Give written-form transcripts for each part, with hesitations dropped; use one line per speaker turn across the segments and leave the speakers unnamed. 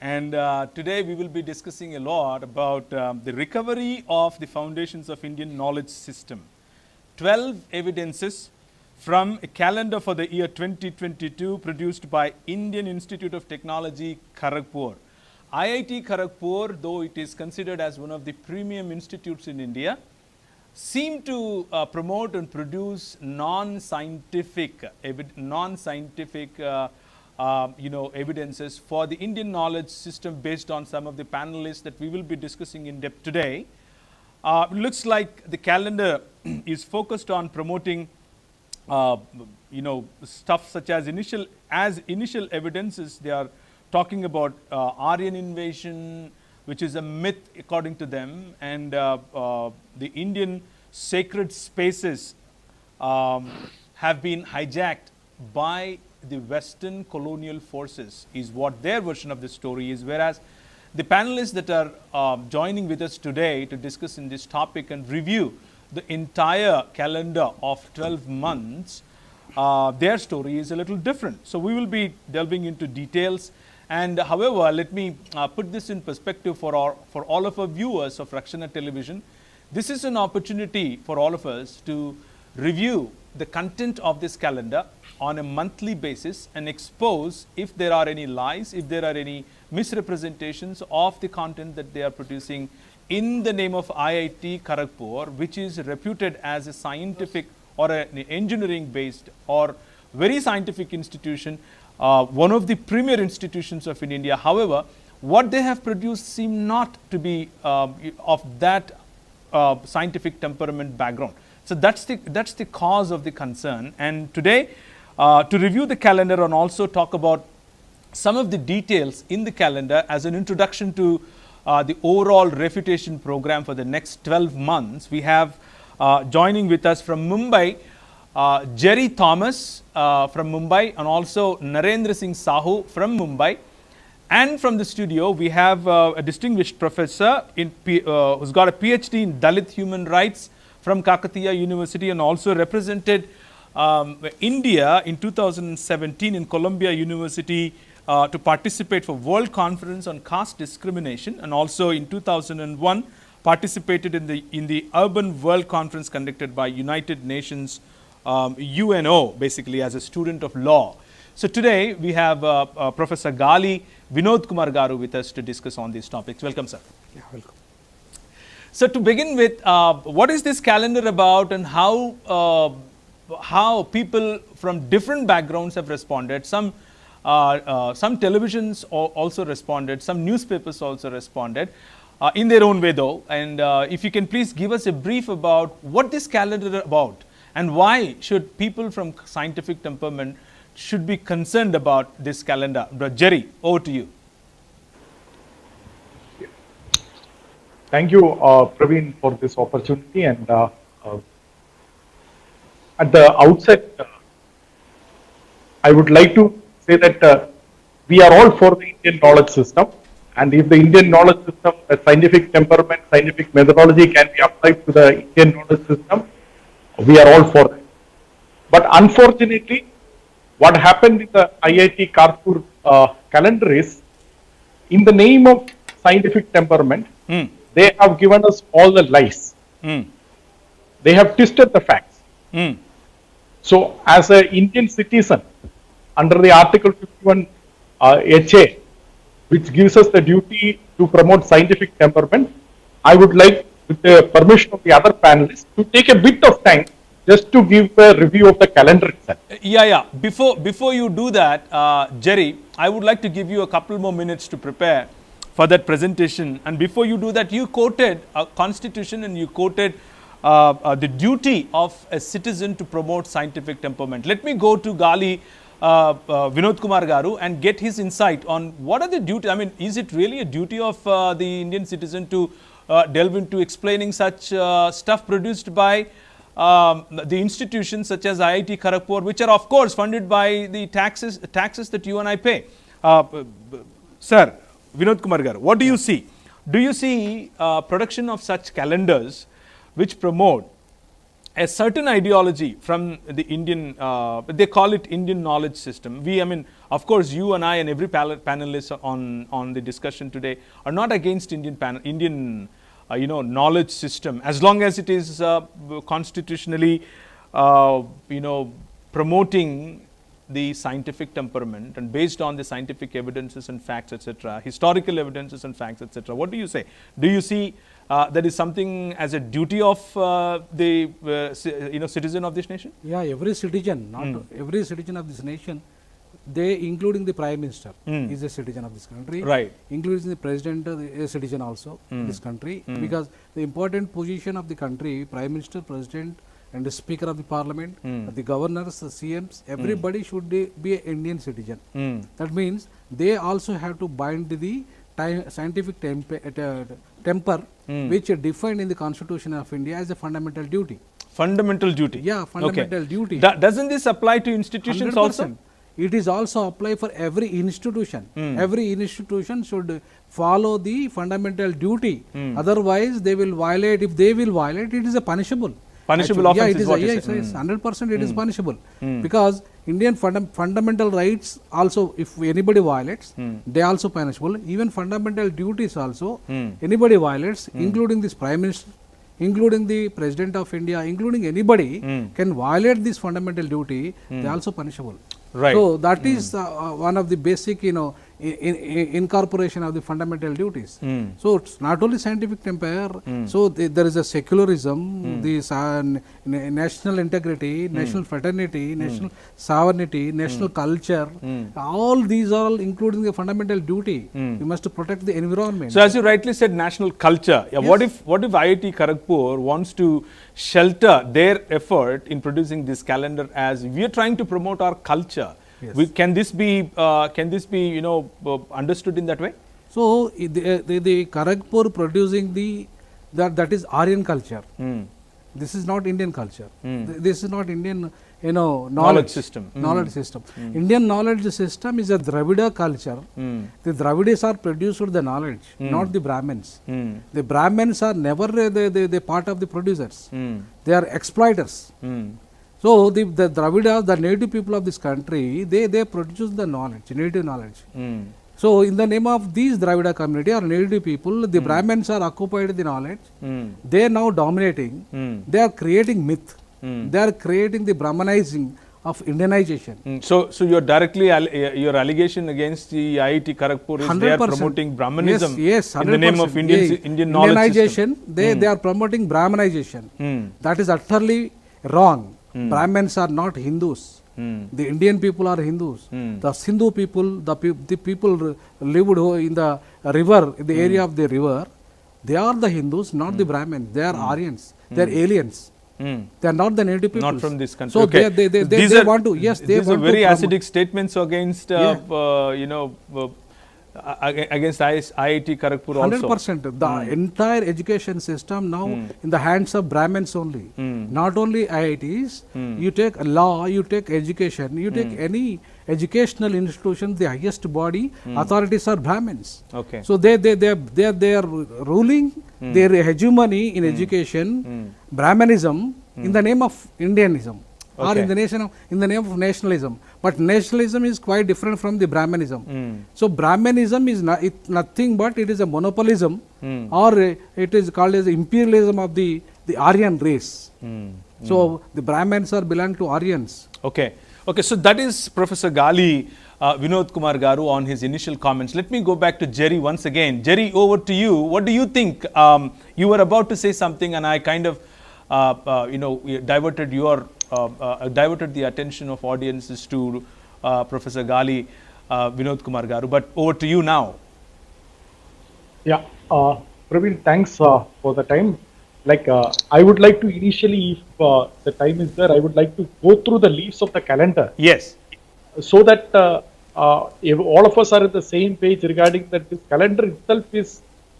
And today we will be discussing a lot about the recovery of the foundations of Indian knowledge system. 12 evidences from a calendar for the year 2022 produced by Indian Institute of Technology, Kharagpur. IIT Kharagpur, though it is considered as one of the premium institutes in India, seem to promote and produce non-scientific evidences for the Indian knowledge system based on some of the panelists that we will be discussing in depth today. Looks like the calendar is focused on promoting stuff such as initial evidences. They are talking about Aryan invasion, which is a myth according to them, and the Indian sacred spaces have been hijacked by the Western colonial forces, is what their version of the story is. Whereas the panelists that are joining with us today to discuss in this topic and review the entire calendar of 12 months, their story is a little different. So we will be delving into details. And however, let me put this in perspective for all of our viewers of Rakshana Television. This is an opportunity for all of us to review the content of this calendar on a monthly basis and expose if there are any lies, if there are any misrepresentations of the content that they are producing in the name of IIT Kharagpur, which is reputed as a scientific or an engineering based or very scientific institution, one of the premier institutions of in India. However, what they have produced seem not to be of that scientific temperament background. So that's the cause of the concern. And today, to review the calendar and also talk about some of the details in the calendar as an introduction to the overall refutation program for the next 12 months, we have joining with us from Mumbai, Jerry Thomas from Mumbai, and also Narendra Singh Sahu from Mumbai. And from the studio, we have a distinguished professor who's got a PhD in Dalit human rights from Kakatiya University and also represented India in 2017 in Columbia University to participate for World Conference on Caste Discrimination, and also in 2001 participated in the Urban World Conference conducted by United Nations UNO, basically as a student of law. So today we have Professor Gali Vinod Kumar Garu with us to discuss on these topics. Welcome, sir.
Yeah, welcome.
So to begin with, what is this calendar about, and how people from different backgrounds have responded? Some televisions also responded, some newspapers also responded in their own way though. And if you can please give us a brief about what this calendar is about and why should people from scientific temperament should be concerned about this calendar. Jerry, over to you.
Thank you, Praveen, for this opportunity. And at the outset, I would like to say that we are all for the Indian knowledge system. And if the Indian knowledge system, the scientific temperament, scientific methodology can be applied to the Indian knowledge system, we are all for that. But unfortunately, what happened in the IIT Kharagpur calendar is, in the name of scientific temperament, they have given us all the lies. They have twisted the facts. So, as an Indian citizen, under the Article 51 HA, which gives us the duty to promote scientific temperament, I would like, with the permission of the other panelists, to take a bit of time just to give a review of the calendar itself.
Yeah. Before you do that, Jerry, I would like to give you a couple more minutes to prepare for that presentation. And before you do that, you quoted a constitution and you quoted the duty of a citizen to promote scientific temperament. Let me go to Gali Vinod Kumar Garu and get his insight on what are the duties. I mean, is it really a duty of the Indian citizen to delve into explaining such stuff produced by the institutions such as IIT Kharagpur, which are of course funded by the taxes that you and I pay? Sir, Vinod Kumar Garu, what do you see? Do you see production of such calendars which promote a certain ideology from the Indian, they call it Indian knowledge system. I mean, of course, you and I and every panelist on the discussion today are not against Indian knowledge system, as long as it is constitutionally, promoting the scientific temperament and based on the scientific evidences and facts, etc., historical evidences and facts, etc. What do you say? Do you see that is something as a duty of the citizen of this nation?
Yeah, every citizen, not every citizen of this nation, they, including the Prime Minister, is a citizen of this country.
Right.
Including the President, a citizen also in this country, because the important position of the country, Prime Minister, President, and the Speaker of the Parliament, the governors, the CMs, everybody should be an Indian citizen. That means they also have to bind the scientific temper, which is defined in the Constitution of India as a fundamental duty.
Fundamental duty.
Yeah, fundamental duty.
Doesn't this apply to institutions
100%.
also?
It is also apply for every institution. Every institution should follow the fundamental duty. Otherwise, they will violate. If they will violate, it is a punishable.
Punishable
Actually,
offense is what you
yes,
say.
yes, 100% it is punishable. Because Indian fundamental rights also, if anybody violates, they also punishable. Even fundamental duties also, anybody violates, including this Prime Minister, including the President of India, including anybody can violate this fundamental duty, they also punishable.
Right.
So that is one of the basic, incorporation of the fundamental duties. So it's not only scientific temper. So there is a secularism, the national integrity, national fraternity, national sovereignty, national culture. All these are all including the fundamental duty. We must protect the environment.
So as you rightly said, national culture. Yeah,
Yes.
What if IIT Kharagpur wants to shelter their effort in producing this calendar as we are trying to promote our culture?
Yes.
Can this be understood in that way?
So the Kharagpur producing that is Aryan culture. This is not Indian culture. This is not Indian knowledge
system.
Knowledge system. Indian knowledge system is a Dravida culture. The Dravidas are produced with the knowledge, not the Brahmins. The Brahmins are never the part of the producers. They are exploiters. So the Dravidas, the native people of this country, they produce the knowledge, native knowledge. So in the name of these Dravida community or native people, the Brahmins are occupied the knowledge. They are now dominating. They are creating myth. They are creating the Brahmanizing of Indianization.
So you're directly your allegation against the IIT Kharagpur is they are
100%.
promoting Brahmanism
Yes,
in the name of
100%.
Indian knowledge system.
Indianization, they are promoting Brahmanization. That is utterly wrong. Brahmins are not Hindus. The Indian people are Hindus. The Sindhu people, the people lived in the river, in the area of the river, they are the Hindus, not the Brahmins. They are Aryans. They are aliens. They are not the native people.
Not from this country.
So
okay.
they want to, yes, they
these are
want
very
to
acidic statements against, against IIT Kharagpur also.
100%. The entire education system now in the hands of Brahmins only. Not only IITs, you take law, you take education, you take any educational institution, the highest body, authorities are Brahmins.
Okay.
So they are ruling their hegemony in education, Brahmanism in the name of Indianism. Or
Okay.
in the name of nationalism, but nationalism is quite different from the Brahmanism. So Brahmanism is nothing but it is a monopolism, or it is called as imperialism of the Aryan race. So the Brahmins are belong to Aryans.
Okay. So that is Professor Gali Vinod Kumar Garu on his initial comments. Let me go back to Jerry once again. Jerry, over to you. What do you think? You were about to say something, and I kind of diverted the attention of audiences to Professor Gali Vinod Kumar Garu. But over to you now.
Yeah, Praveen, thanks for the time. I would like to initially, if the time is there, I would like to go through the leaves of the calendar.
Yes.
So that if all of us are at the same page regarding that this calendar itself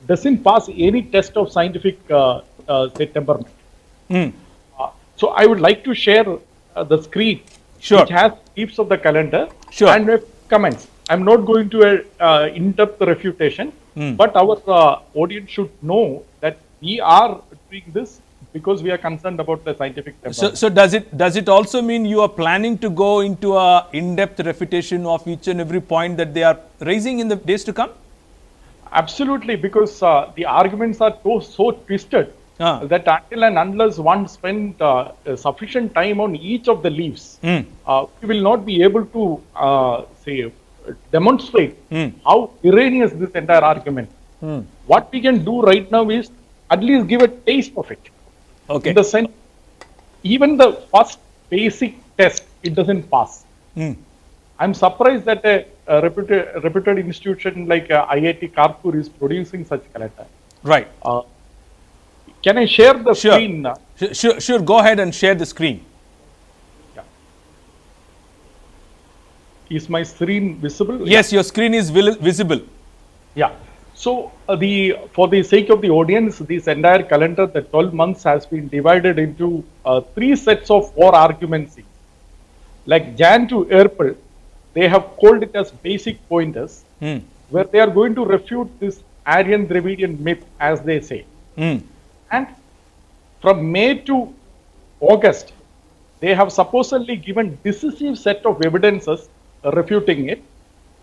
doesn't pass any test of scientific temperament. So I would like to share the screen,
Sure.
which has leaves of the calendar,
Sure.
and with comments. I'm not going to in-depth refutation, but our audience should know that we are doing this because we are concerned about the scientific
So,
temperament.
so does it also mean you are planning to go into a in-depth refutation of each and every point that they are raising in the days to come?
Absolutely, because the arguments are so twisted
Ah.
that until and unless one spend sufficient time on each of the leaves, we will not be able to say demonstrate how erroneous this entire argument. What we can do right now is at least give a taste of it.
Okay.
In the sense, even the first basic test, it doesn't pass. I'm surprised that a reputed institution like IIT Kanpur is producing such calendar.
Right.
Can I share the
Sure.
screen?
Sure. Go ahead and share the screen.
Is my screen visible?
Yes, your screen is visible.
Yeah. So for the sake of the audience, this entire calendar, the 12 months has been divided into 3 sets of 4 arguments. Like Jan to April, they have called it as basic pointers, where they are going to refute this Aryan Dravidian myth, as they say. And from May to August, they have supposedly given decisive set of evidences refuting it.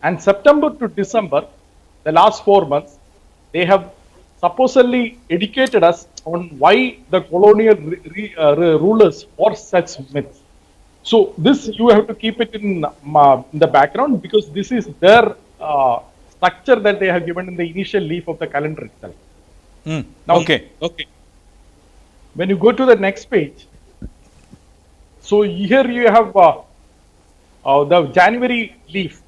And September to December, the last 4 months, they have supposedly educated us on why the colonial rulers forced such myths. So this you have to keep it in the background, because this is their structure that they have given in the initial leaf of the calendar itself. Now,
Okay.
when you go to the next page, so here you have the January leaf.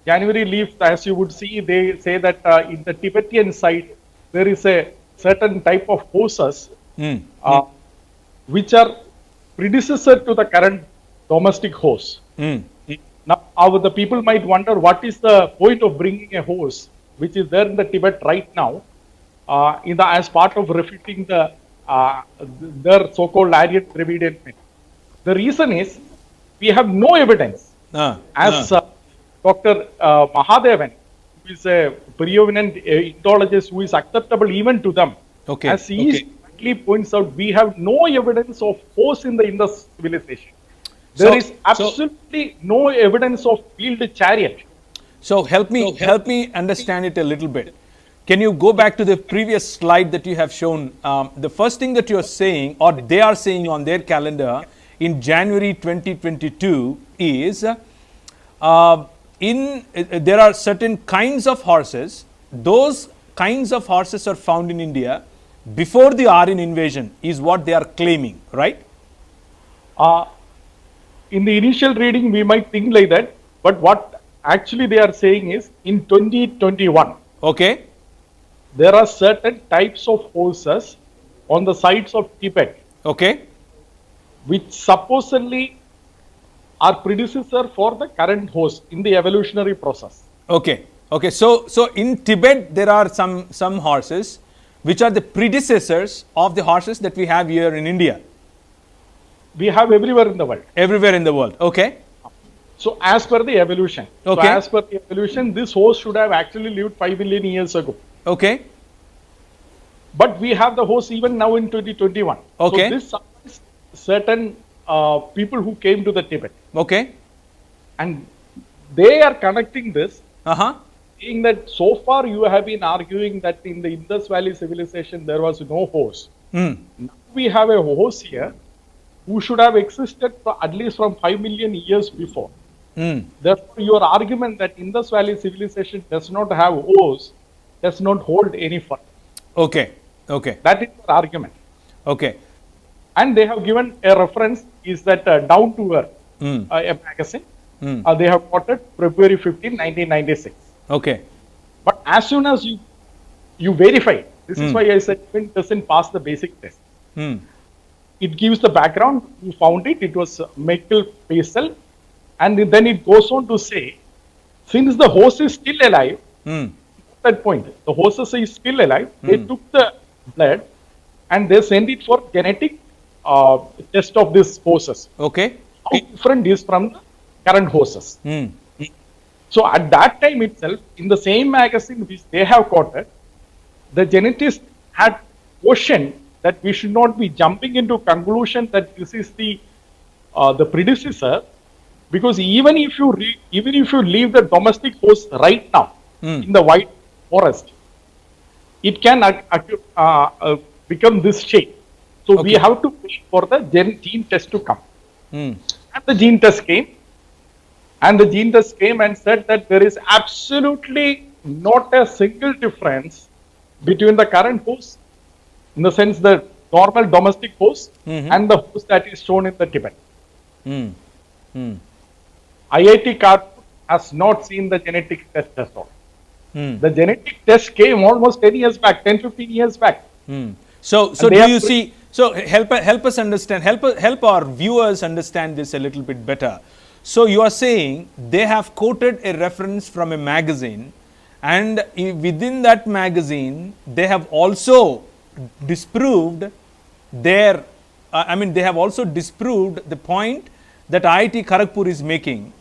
January leaf, as you would see, they say that in the Tibetan side, there is a certain type of horses which are predecessor to the current domestic horse. Now, the people might wonder what is the point of bringing a horse, which is there in the Tibet right now, as part of refuting their so-called Aryan Dravidian myth. The reason is we have no evidence. As Dr. Mahadevan, who is a preeminent Indologist who is acceptable even to them,
Okay.
as he rightly points out, we have no evidence of horse in the Indus civilization. There is absolutely no evidence of wheeled chariot.
So help me understand it a little bit. Can you go back to the previous slide that you have shown? The first thing that you are saying, or they are saying on their calendar in January 2022 is there are certain kinds of horses. Those kinds of horses are found in India before the Aryan invasion, is what they are claiming, right?
In the initial reading, we might think like that, but what actually they are saying is in 2021,
Okay.
there are certain types of horses on the sides of Tibet,
Okay.
which supposedly are predecessor for the current horse in the evolutionary process.
Okay. Okay. So in Tibet there are some horses which are the predecessors of the horses that we have here in India.
We have everywhere in the world.
Everywhere in the world. Okay.
So as per the evolution,
Okay.
so as per the evolution, this horse should have actually lived 5 million years ago.
Okay.
But we have the horse even now in 2021.
Okay.
So this supplies certain people who came to the Tibet,
Okay.
and they are connecting this,
Uh-huh.
saying that so far you have been arguing that in the Indus Valley civilization there was no horse. Now we have a horse here who should have existed for at least from 5 million years before. Therefore, your argument that Indus Valley civilization does not have horse does not hold any further.
Okay. Okay.
That is your argument.
Okay.
And they have given a reference is that Down to Earth, a magazine. They have quoted February 15, 1996.
Okay.
But as soon as you verify, this is why I said it doesn't pass the basic test. It gives the background. You found it. It was Michael Pacel, and then it goes on to say, since the horse is still alive, that point, the horses is still alive. They took the blood and they sent it for genetic test of these horses.
Okay.
How different is from the current horses. So at that time itself, in the same magazine which they have quoted, the genetist had questioned that we should not be jumping into conclusion that this is the predecessor, because even if you leave the domestic host right now in the white forest, it can become this shape. So we have to wait for the gene test to come. And the gene test came. And the gene test came and said that there is absolutely not a single difference between the current host, in the sense the normal domestic host, and the host that is shown in the Tibet. IIT Kanpur has not seen the genetic test at all. The genetic test came almost 10 years back, 10, 15 years back.
So do you see, so help us understand, help our viewers understand this a little bit better. So you are saying they have quoted a reference from a magazine, and within that magazine they have also disproved their, they have also disproved the point that IIT Kharagpur is making.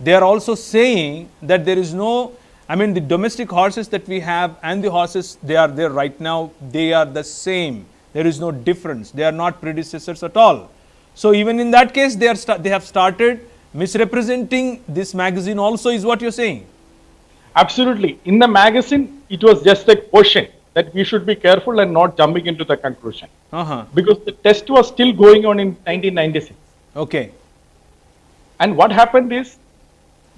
They are also saying that there is no, the domestic horses that we have and the horses they are there right now, they are the same. There is no difference. They are not predecessors at all. So even in that case, they have started misrepresenting this magazine also, is what you're saying?
Absolutely. In the magazine, it was just a question that we should be careful and not jumping into the conclusion. Because the test was still going on in 1996.
Okay.
And what happened is,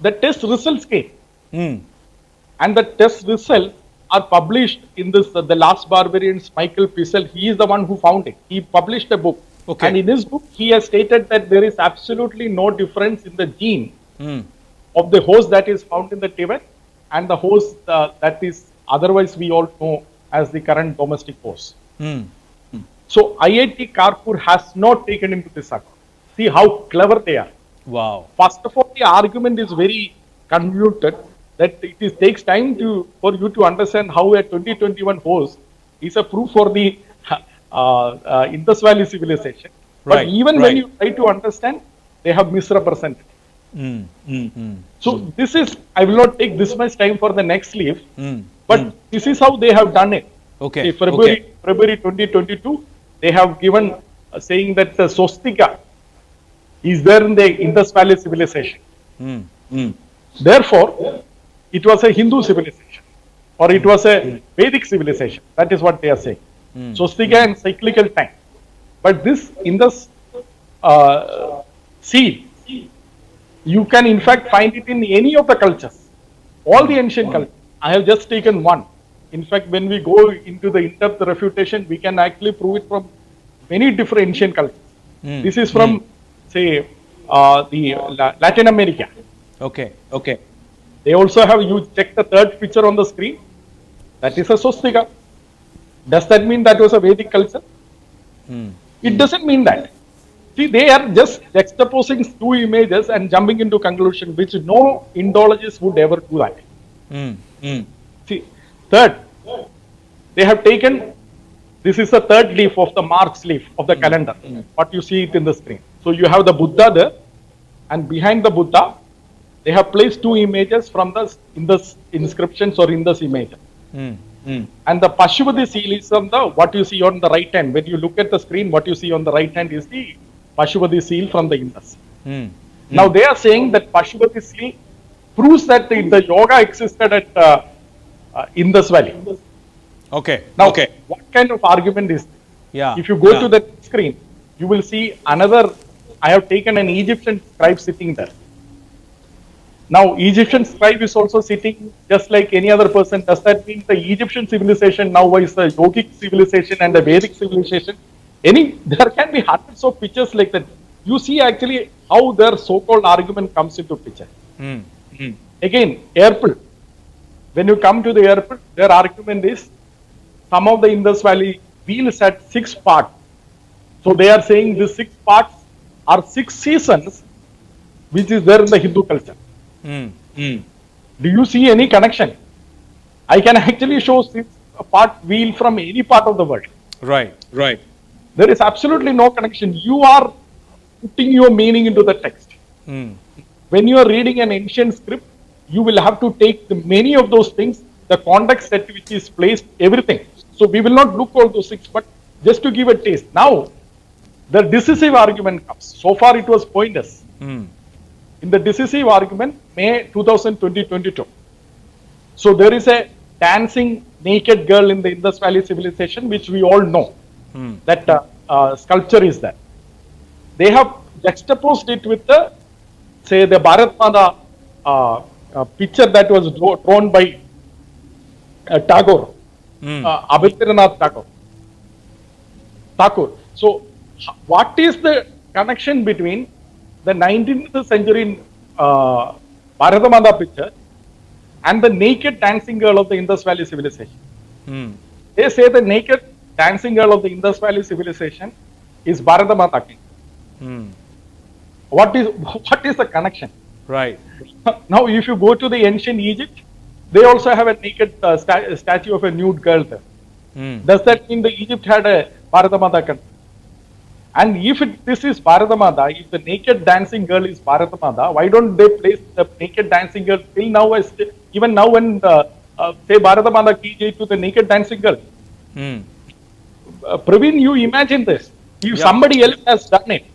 the test results came. And the test results are published in this, The Last Barbarians, Michael Pissel. He is the one who found it. He published a book.
Okay.
And in his book, he has stated that there is absolutely no difference in the gene of the host that is found in the Tibet and the host that is otherwise we all know as the current domestic host. So IIT Kanpur has not taken into this account. See how clever they are.
Wow.
First of all, the argument is very convoluted, that it takes time for you to understand how a 2021 host is a proof for the Indus Valley civilization. But even when you try to understand, they have misrepresented. So this is, I will not take this much time for the next leaf, but this is how they have done it.
Okay.
February 2022, they have given saying that the swastika is there in the Indus Valley civilization. Therefore, it was a Hindu civilization, or it was a Vedic civilization. That is what they are saying. Swastika and cyclical time. But this Indus seal, you can in fact find it in any of the cultures, all the ancient cultures. I have just taken one. In fact, when we go into the in-depth refutation, we can actually prove it from many different ancient cultures. This is from, say, the Latin America.
Okay.
They also have, you check the third picture on the screen, that is a swastika. Does that mean that was a Vedic culture? It doesn't mean that. See, they are just juxtaposing two images and jumping into conclusion, which no Indologist would ever do that. See, third, they have taken, this is the third leaf of the Marx leaf of the calendar, what you see it in the screen. So you have the Buddha there, and behind the Buddha, they have placed two images from the Indus inscriptions or Indus images. And the Pashupati seal is on the, what you see on the right hand. When you look at the screen, what you see on the right hand is the Pashupati seal from the Indus. Now they are saying that Pashupati seal proves that the yoga existed at Indus Valley.
Okay.
Now, what kind of argument is this?
Yeah.
If you go to the screen, you will see another, I have taken an Egyptian scribe sitting there. Now, Egyptian scribe is also sitting just like any other person. Does that mean the Egyptian civilization now is a yogic civilization and a Vedic civilization? There can be hundreds of pictures like that. You see actually how their so-called argument comes into picture. Again, Erpil. When you come to the Erpil, their argument is some of the Indus Valley wheels had 6 parts. So they are saying the 6 parts are 6 seasons, which is there in the Hindu culture. Do you see any connection? I can actually show 6 part wheel from any part of the world.
Right.
There is absolutely no connection. You are putting your meaning into the text. When you are reading an ancient script, you will have to take many of those things, the context at which is placed, everything. So we will not look all those things, but just to give a taste. Now, the decisive argument comes. So far it was pointless.
Hmm.
In the decisive argument, May 2022. So there is a dancing naked girl in the Indus Valley civilization, which we all know. That sculpture is there. They have juxtaposed it with the, say, the Bharat Mata picture that was drawn by Tagore, Abhindranath Tagore. So, what is the connection between the 19th century Bharat Mata picture and the naked dancing girl of the Indus Valley civilization? They say the naked dancing girl of the Indus Valley civilization is Bharata Mata. What is the connection?
Right.
Now, if you go to the ancient Egypt, they also have a naked statue of a nude girl there. Does that mean the Egypt had a Bharata Mata country? And if this is Bharata Mata, if the naked dancing girl is Bharata Mata, why don't they place the naked dancing girl till now, even now when say Bharata Mata ki jai to the naked dancing girl? Praveen, you imagine this. If somebody else has done it,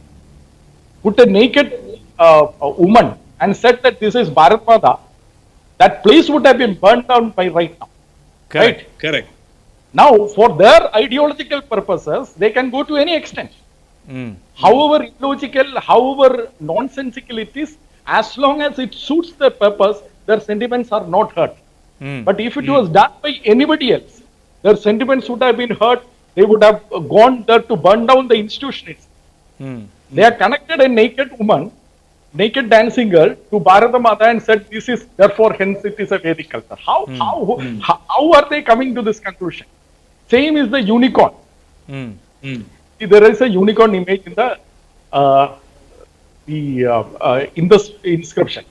put a naked woman and said that this is Bharat Mata, that place would have been burned down by right now.
Correct.
Right?
Correct.
Now, for their ideological purposes, they can go to any extent. However illogical, however nonsensical it is, as long as it suits their purpose, their sentiments are not hurt. But if it was done by anybody else, their sentiments would have been hurt. They would have gone there to burn down the institution itself. They have connected a naked woman, naked dancing girl to Bharata Mata and said, this is, therefore, hence it is a Vedic culture. How are they coming to this conclusion? Same is the unicorn. See, there is a unicorn image in the in this inscription.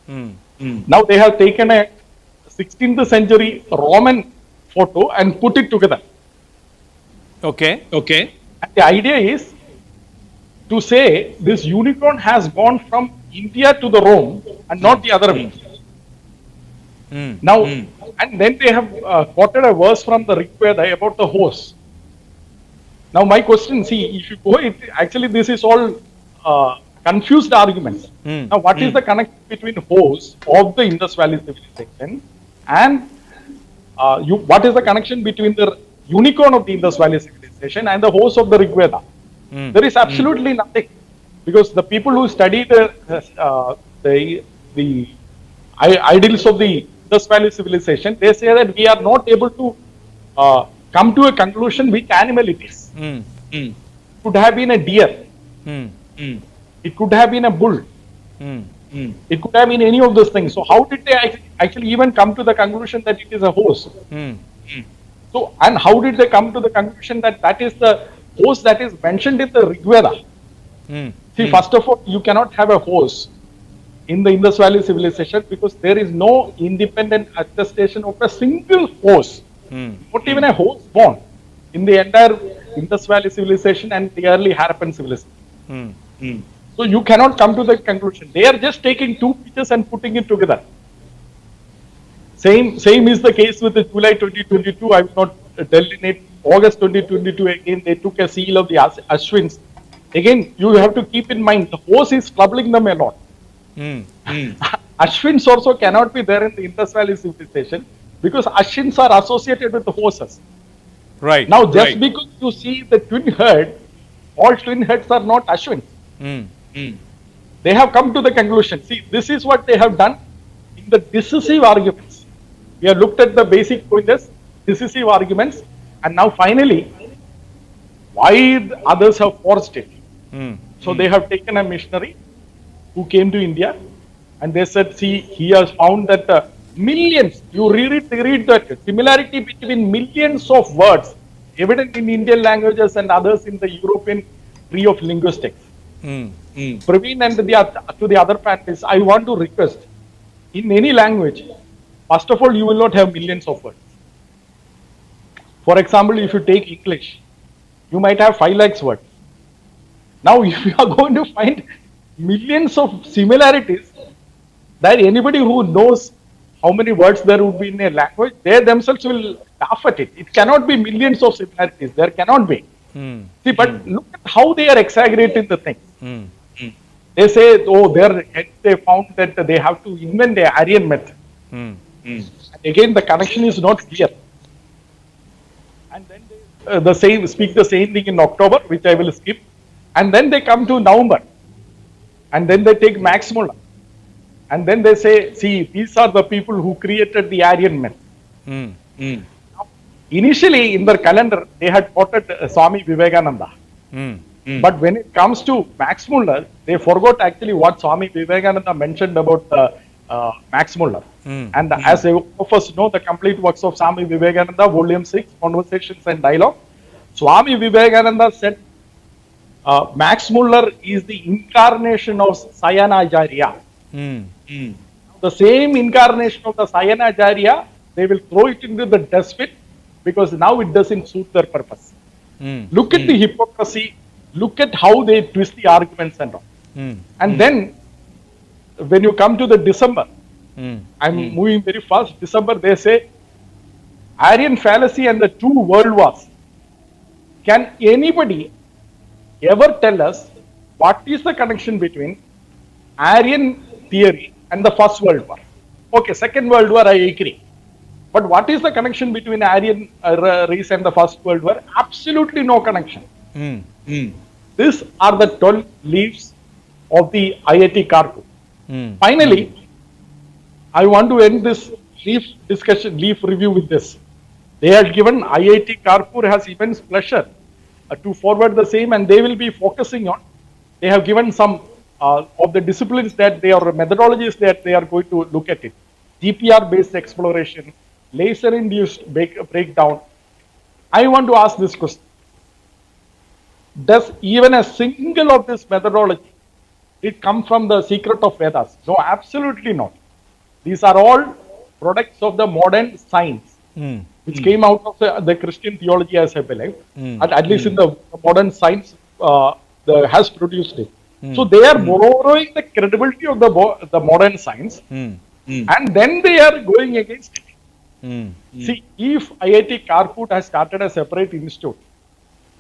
Now they have taken a 16th century Roman photo and put it together.
Okay. Okay.
And the idea is to say this unicorn has gone from India to the Rome and not the other way. Now, and then they have quoted a verse from the Rig Veda about the horse. Now, my question, see, if you go, actually this is all confused arguments. Now, what is the connection between horse of the Indus Valley civilization and what is the connection between the unicorn of the Indus Valley civilization and the horse of the Rig Veda? There is absolutely nothing, because the people who study the ideals of the Indus Valley civilization, they say that we are not able to come to a conclusion which animal it is. It could have been a deer. It could have been a bull. It could have been any of those things. So how did they actually even come to the conclusion that it is a horse? So, and how did they come to the conclusion that that is the horse that is mentioned in the Rig Veda? See, first of all, you cannot have a horse in the Indus Valley civilization because there is no independent attestation of a single horse, not even a horse born in the entire Indus Valley civilization and the early Harappan civilization. So you cannot come to the conclusion. They are just taking two pictures and putting it together. Same is the case with the July 2022. I will not delineate. August 2022 again they took a seal of the Ashwins. Again, you have to keep in mind the horse is troubling them a lot. Ashwins also cannot be there in the Indus Valley civilization because Ashwins are associated with the horses.
Right.
Now, just because you see the twin head, all twin heads are not Ashwins. They have come to the conclusion. See, this is what they have done in the decisive arguments. We have looked at the basic pointers, decisive arguments, and now finally, why the others have forced it. So they have taken a missionary who came to India and they said, see, he has found that millions, you read that similarity between millions of words evident in Indian languages and others in the European tree of linguistics. Praveen and to the other panelists, I want to request, in any language, first of all, you will not have millions of words. For example, if you take English, you might have 5 lakhs words. Now, if you are going to find millions of similarities, that anybody who knows how many words there would be in a language, they themselves will laugh at it. It cannot be millions of similarities. There cannot be. See, but look at how they are exaggerating the thing.
Mm.
They say, oh, they found that they have to invent the Aryan method.
Mm.
Again, the connection is not clear. And then they speak the same thing in October, which I will skip. And then they come to November. And then they take Max Muller. And then they say, see, these are the people who created the Aryan method.
Mm.
Initially, in their calendar, they had quoted Swami Vivekananda.
Mm.
But when it comes to Max Muller, they forgot actually what Swami Vivekananda mentioned about Max Muller. And as all of us know, the complete works of Swami Vivekananda, volume 6, Conversations and Dialogue, Swami Vivekananda said Max Muller is the incarnation of Sayanacharya.
Mm.
The same incarnation of the Sayanacharya, they will throw it into the dustbin because now it doesn't suit their purpose. Look at the hypocrisy, look at how they twist the arguments and all. And then, when you come to the December, I'm moving very fast, December they say, Aryan fallacy and the 2 world wars. Can anybody ever tell us what is the connection between Aryan theory and the First World War? Okay, Second World War I agree. But what is the connection between Aryan race and the First World War? Absolutely no connection. These are the 12 leaves of the IIT Kharagpur. Finally, I want to end this leaf review with this. They had given IIT Kharagpur has immense pleasure to forward the same, and they will be focusing on. They have given some of the disciplines that they are methodologies that they are going to look at it. GPR based exploration, laser induced breakdown. I want to ask this question. Does even a single of this methodology it come from the secret of Vedas? No, absolutely not. These are all products of the modern science, which came out of the Christian theology, as I believe, at least in the modern science has produced it. So they are borrowing the credibility of the modern science, and then they are going against it. See, if IIT Kharagpur has started a separate institute,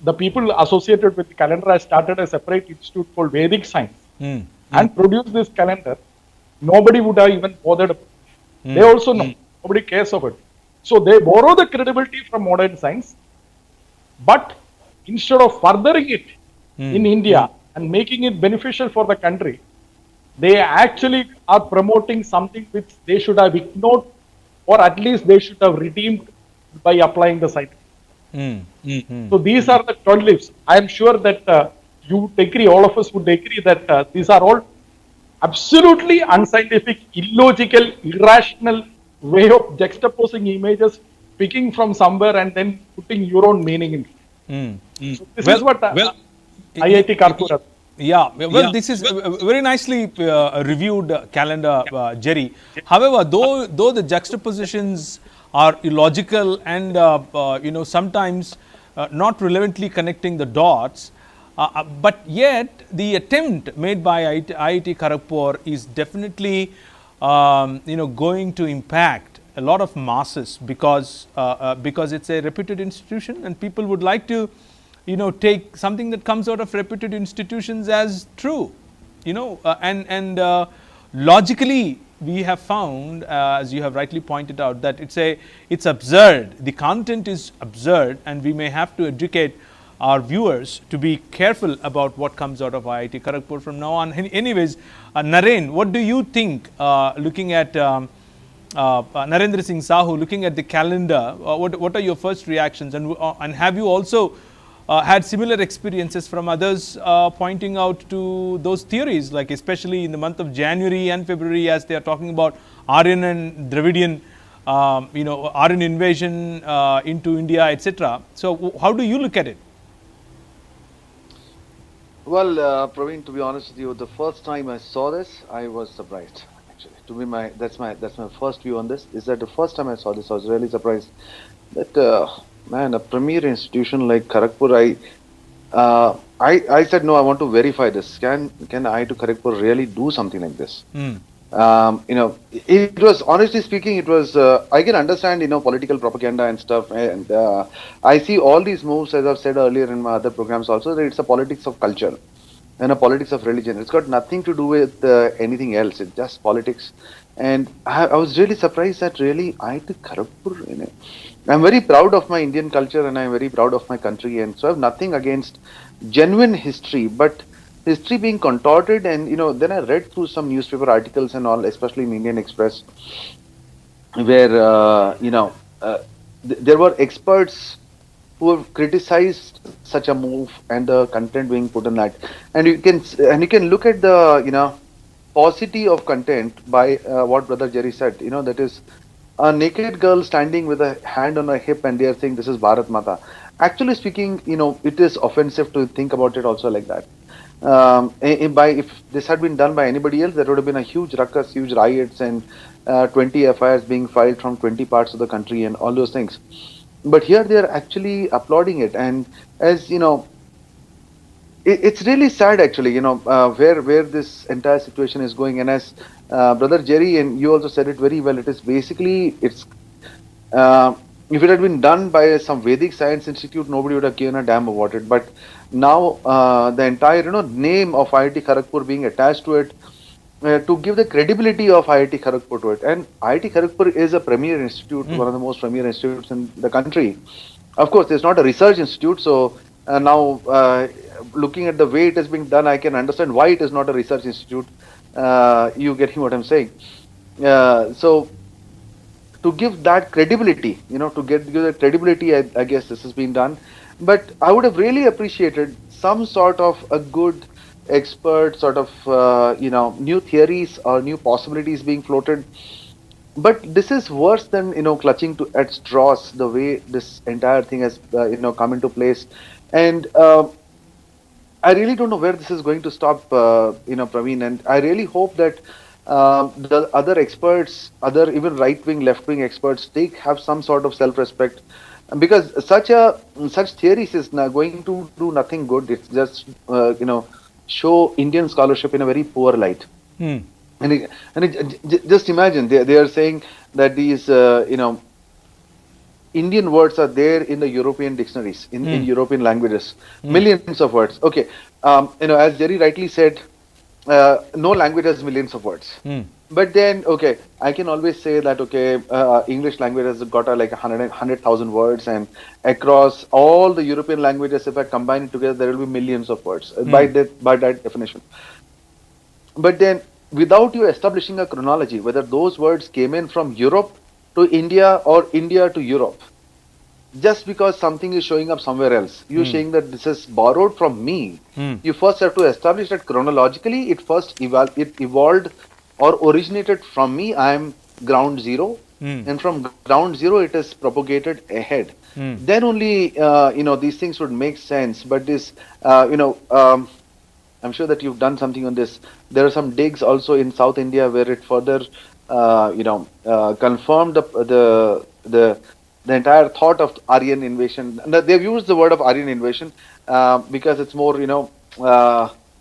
the people associated with the calendar has started a separate institute called Vedic Science and produced this calendar, nobody would have even bothered. They also know, nobody cares about it. So they borrow the credibility from modern science, but instead of furthering it in India and making it beneficial for the country, they actually are promoting something which they should have ignored, or at least they should have redeemed by applying the science. So these are the 12 leaves. I am sure that you would agree, all of us would agree that these are all absolutely unscientific, illogical, irrational way of juxtaposing images, picking from somewhere and then putting your own meaning in it. So this is what IIT Kharagpur has.
Yeah, well, this is very nicely reviewed calendar, Jerry. However, though the juxtapositions are illogical and sometimes not relevantly connecting the dots, but yet the attempt made by IIT Kharagpur is definitely going to impact a lot of masses because it's a reputed institution and people would like to take something that comes out of reputed institutions as true, and logically we have found, as you have rightly pointed out, that it's absurd. The content is absurd, and we may have to educate our viewers to be careful about what comes out of IIT Kharagpur from now on. Anyways, Naren, what do you think, looking at Narendra Singh Sahu, looking at the calendar, what are your first reactions, and have you also had similar experiences from others pointing out to those theories, like especially in the month of January and February, as they are talking about Aryan and Dravidian, Aryan invasion into India, etc. So how do you look at it?
Well, Praveen, to be honest with you, the first time I saw this, I was surprised. Actually, that's my first view on this. Is that the first time I saw this, I was really surprised that man, a premier institution like Kharagpur, I said no, I want to verify this. Can IIT Kharagpur really do something like this? It was, honestly speaking, it was. I can understand, political propaganda and stuff, and I see all these moves, as I've said earlier in my other programs also, that it's a politics of culture and a politics of religion. It's got nothing to do with anything else. It's just politics. And I was really surprised that really IIT Kharagpur. I'm very proud of my Indian culture and I'm very proud of my country. And so I have nothing against genuine history, but history being contorted. And then I read through some newspaper articles and all, especially in Indian Express, where there were experts who have criticized such a move and the content being put in that. And you can look at the paucity of content by what Brother Jerry said. That is a naked girl standing with a hand on her hip, and they are saying this is Bharat Mata. Actually speaking, it is offensive to think about it also like that. If this had been done by anybody else, there would have been a huge ruckus, huge riots, and 20 FIRs being filed from 20 parts of the country and all those things. But here they are actually applauding it, and as it's really sad actually. Where this entire situation is going, and as Brother Jerry and you also said it very well. It is basically if it had been done by some Vedic Science Institute, nobody would have given a damn about it. But now the entire name of IIT Kharagpur being attached to it, to give the credibility of IIT Kharagpur to it. And IIT Kharagpur is a premier institute, one of the most premier institutes in the country. Of course, it's not a research institute, so now looking at the way it is being done, I can understand why it is not a research institute. You getting what I'm saying? So to give that credibility, to give the credibility, I guess this has been done. But I would have really appreciated some sort of a good expert sort of new theories or new possibilities being floated. But this is worse than clutching at straws, the way this entire thing has come into place. And I really don't know where this is going to stop, Praveen. And I really hope that the other experts, other even right-wing, left-wing experts, have some sort of self-respect, because such theories is going to do nothing good. It's just show Indian scholarship in a very poor light. Just imagine they are saying that these Indian words are there in the European dictionaries, in European languages, millions of words. Okay, as Jerry rightly said, no language has millions of words. But then, okay, I can always say that, okay, English language has got like 100,000 words, and across all the European languages, if I combine it together, there will be millions of words by that definition. But then, without you establishing a chronology, whether those words came in from Europe to India or India to Europe, just because something is showing up somewhere else, you're saying that this is borrowed from me. You first have to establish that chronologically it evolved or originated from me. I am ground zero, and from ground zero it is propagated ahead. Then only these things would make sense. But this I'm sure that you've done something on this. There are some digs also in South India where it further confirmed the entire thought of Aryan invasion. They've used the word of Aryan invasion because it's more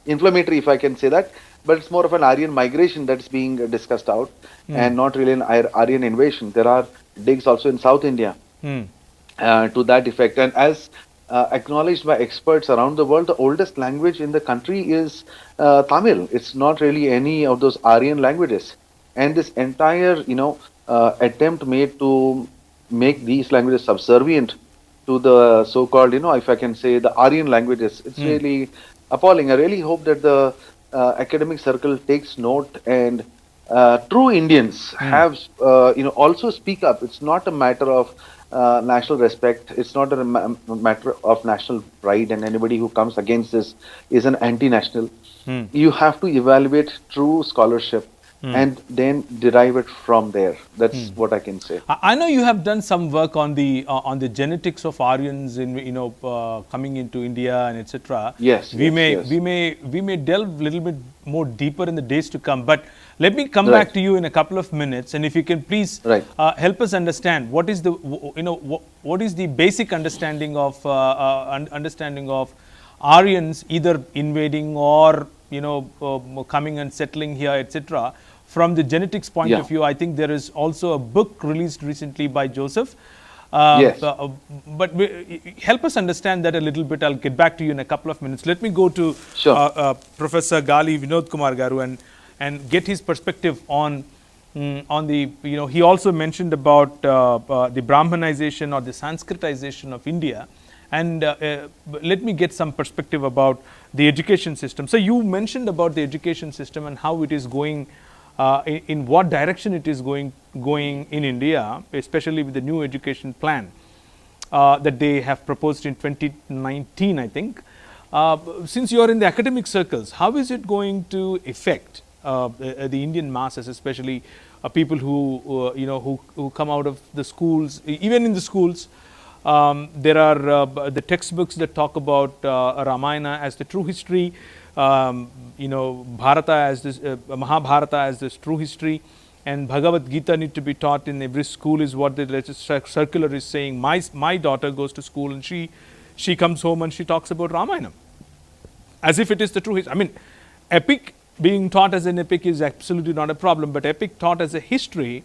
inflammatory, if I can say that. But it's more of an Aryan migration that's being discussed out, and not really an Aryan invasion. There are digs also in South India to that effect. And as acknowledged by experts around the world, the oldest language in the country is Tamil. It's not really any of those Aryan languages. And this entire, attempt made to make these languages subservient to the so-called, if I can say, the Aryan languages, it's really appalling. I really hope that the academic circle takes note, and true Indians have, also speak up. It's not a matter of national respect. It's not a matter of national pride, and anybody who comes against this is an anti-national. You have to evaluate true scholarship and then derive it from there. That's what I can say.
I know you have done some work on the genetics of Aryans in coming into India and etc.
Yes.
We may delve a little bit more deeper in the days to come. But let me come back to you in a couple of minutes, and if you can please help us understand what is the what is the basic understanding of Aryans either invading or coming and settling here, etc., from the genetics point
Yeah.
of view. I think there is also a book released recently by Joseph.
Yes.
But help us understand that a little bit. I'll get back to you in a couple of minutes. Let me go to
Sure.
Professor Gali Vinod Kumar Garu and get his perspective on the, he also mentioned about the Brahmanization or the Sanskritization of India. And let me get some perspective about the education system. So you mentioned about the education system and how it is going, in what direction it is going in India, especially with the new education plan that they have proposed in 2019, I think. Since you are in the academic circles, how is it going to affect the Indian masses, especially people who come out of the schools, even in the schools? There are the textbooks that talk about Ramayana as the true history, Bharata as this, Mahabharata as this true history, and Bhagavad Gita need to be taught in every school, is what the circular is saying. My daughter goes to school and she comes home and she talks about Ramayana as if it is the true history. I mean, epic being taught as an epic is absolutely not a problem, but epic taught as a history